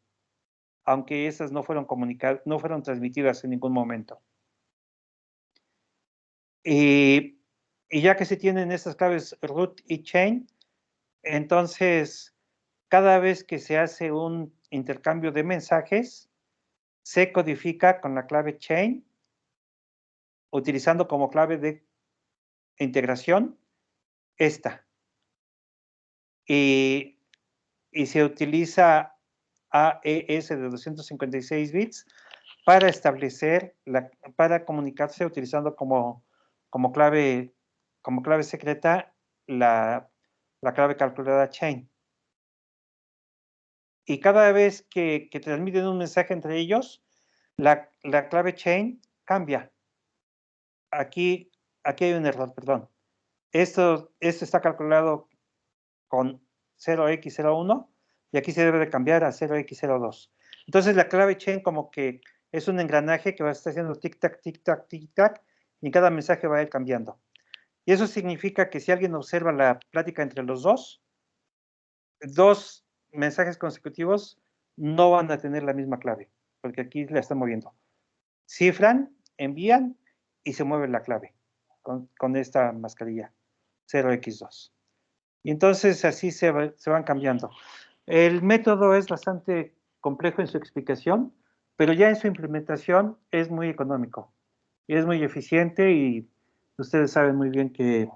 aunque esas no fueron comunicadas, no fueron transmitidas en ningún momento. Y ya que se tienen estas claves root y chain, entonces cada vez que se hace un intercambio de mensajes, se codifica con la clave chain, utilizando como clave de integración esta. Y se utiliza AES de 256 bits para establecer, para comunicarse utilizando como clave secreta la clave calculada chain. Y cada vez que transmiten un mensaje entre ellos, la clave chain cambia. Aquí hay un error, perdón. Esto está calculado con 0x01 y aquí se debe de cambiar a 0x02. Entonces la clave chain como que es un engranaje que va a estar haciendo tic-tac, tic-tac, tic-tac y cada mensaje va a ir cambiando. Y eso significa que si alguien observa la plática entre los dos mensajes consecutivos no van a tener la misma clave, porque aquí la están moviendo. Cifran, envían y se mueve la clave con esta mascarilla 0x2. Y entonces así se van cambiando. El método es bastante complejo en su explicación, pero ya en su implementación es muy económico y es muy eficiente y ustedes saben muy bien que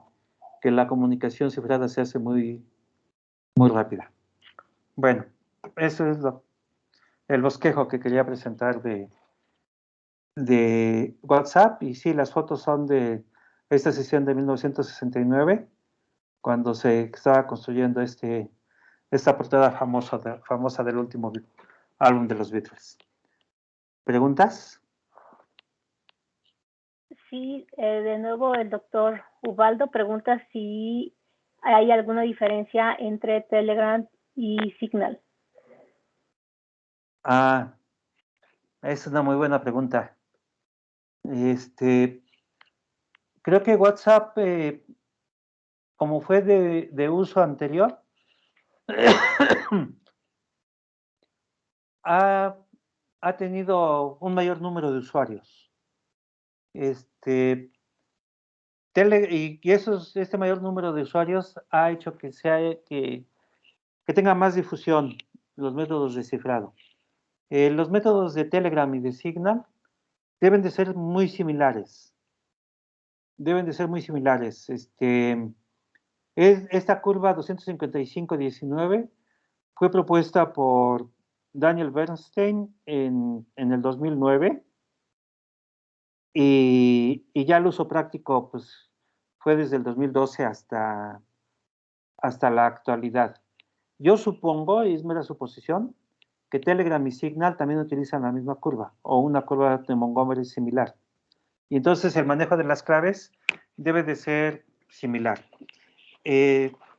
la comunicación cifrada se hace muy rápida. Bueno, eso es el bosquejo que quería presentar de WhatsApp. Y sí, las fotos son de esta sesión de 1969, cuando se estaba construyendo esta portada famosa del último álbum de los Beatles. ¿Preguntas? Sí, de nuevo el doctor Ubaldo pregunta si hay alguna diferencia entre Telegram y Signal. Es una muy buena pregunta. Creo que WhatsApp, como fue de uso anterior, ha tenido un mayor número de usuarios. Y este mayor número de usuarios ha hecho que tenga más difusión los métodos de cifrado. Los métodos de Telegram y de Signal deben de ser muy similares. Esta curva 255-19 fue propuesta por Daniel Bernstein en el 2009 y ya el uso práctico pues, fue desde el 2012 hasta la actualidad. Yo supongo, y es mera suposición, que Telegram y Signal también utilizan la misma curva o una curva de Montgomery similar. Y entonces el manejo de las claves debe de ser similar.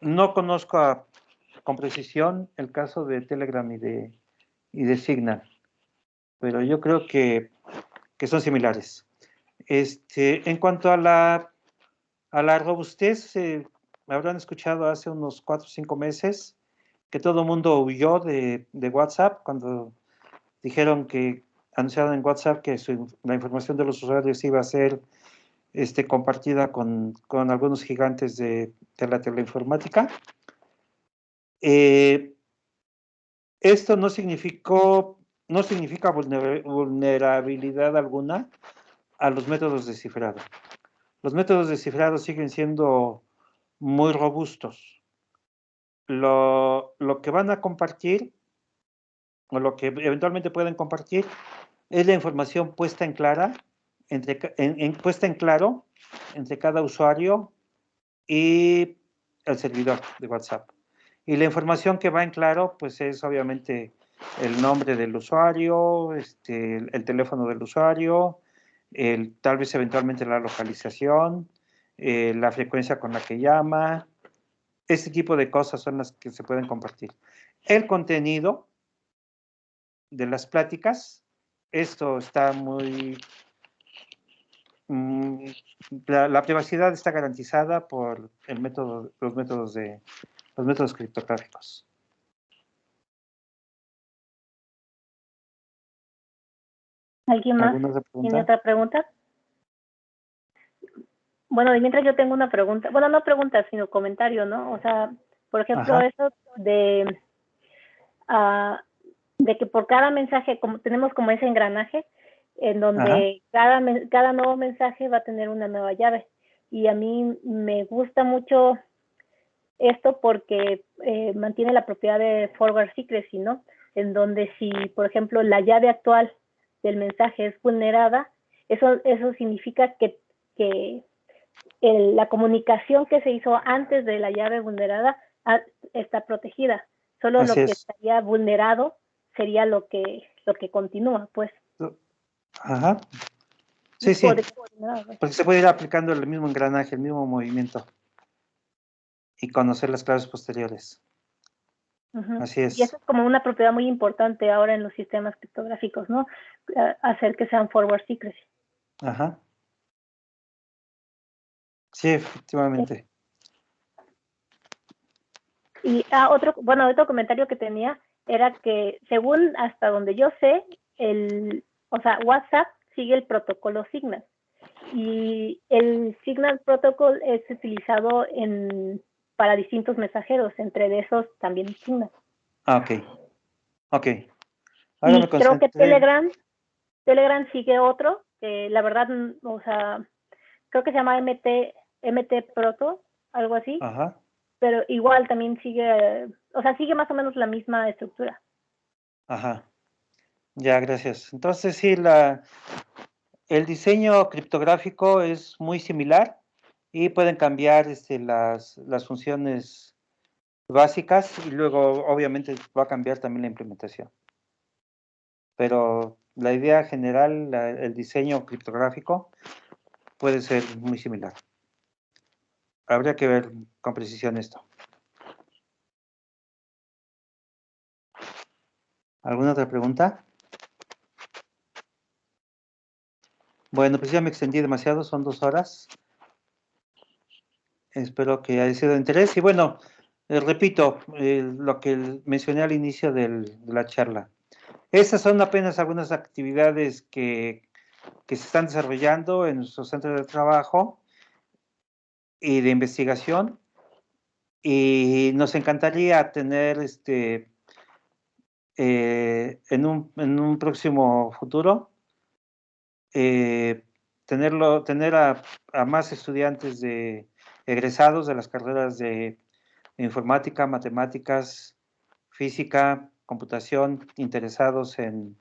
No conozco con precisión el caso de Telegram y de Signal, pero yo creo que son similares. En cuanto a la robustez, me habrán escuchado hace unos 4 o 5 meses que todo el mundo huyó de WhatsApp cuando anunciaron en WhatsApp que la información de los usuarios iba a ser compartida con algunos gigantes de la teleinformática. Esto no significa vulnerabilidad alguna a los métodos de cifrado. Los métodos de cifrado siguen siendo muy robustos. Lo que van a compartir, o lo que eventualmente pueden compartir, es la información puesta en claro entre cada usuario y el servidor de WhatsApp. Y la información que va en claro, pues es obviamente el nombre del usuario, el teléfono del usuario, tal vez eventualmente la localización, la frecuencia con la que llama. Este tipo de cosas son las que se pueden compartir. El contenido de las pláticas, esto está muy... la privacidad está garantizada por el método, los métodos criptográficos. ¿Alguien más tiene otra pregunta? Bueno, y mientras yo tengo una pregunta, bueno, no pregunta, sino comentario, ¿no? O sea, por ejemplo, eso de que por cada mensaje, como tenemos como ese engranaje, en donde cada nuevo mensaje va a tener una nueva llave. Y a mí me gusta mucho esto porque mantiene la propiedad de forward secrecy, ¿no? En donde si, por ejemplo, la llave actual del mensaje es vulnerada, eso significa que la comunicación que se hizo antes de la llave vulnerada está protegida. Solo lo que estaría vulnerado sería lo que continúa, pues. Ajá. Sí, sí. Porque se puede ir aplicando el mismo engranaje, el mismo movimiento. Y conocer las claves posteriores. Así es. Y eso es como una propiedad muy importante ahora en los sistemas criptográficos, ¿no? Hacer que sean forward secrecy. Ajá. Sí, efectivamente. Y otro comentario que tenía era que según hasta donde yo sé, WhatsApp sigue el protocolo Signal. Y el Signal Protocol es utilizado para distintos mensajeros, entre esos también Signal. Ok. Ahora y creo que Telegram sigue otro, que la verdad, o sea, creo que se llama MT Proto, algo así. Ajá. Pero igual también sigue, o sea, sigue más o menos la misma estructura. Ajá. Ya, gracias. Entonces, sí, el diseño criptográfico es muy similar y pueden cambiar las funciones básicas y luego, obviamente, va a cambiar también la implementación. Pero la idea general, el diseño criptográfico, puede ser muy similar. Habría que ver con precisión esto. ¿Alguna otra pregunta? Bueno, pues ya me extendí demasiado, son 2 horas. Espero que haya sido de interés. Y bueno, repito lo que mencioné al inicio de la charla. Estas son apenas algunas actividades que se están desarrollando en nuestro centro de trabajo y de investigación. Y nos encantaría tener en un próximo futuro tener a más estudiantes egresados de las carreras de informática, matemáticas, física, computación, interesados en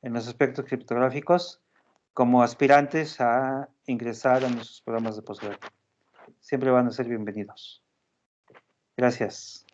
los aspectos criptográficos, como aspirantes a ingresar a nuestros programas de posgrado. Siempre van a ser bienvenidos. Gracias.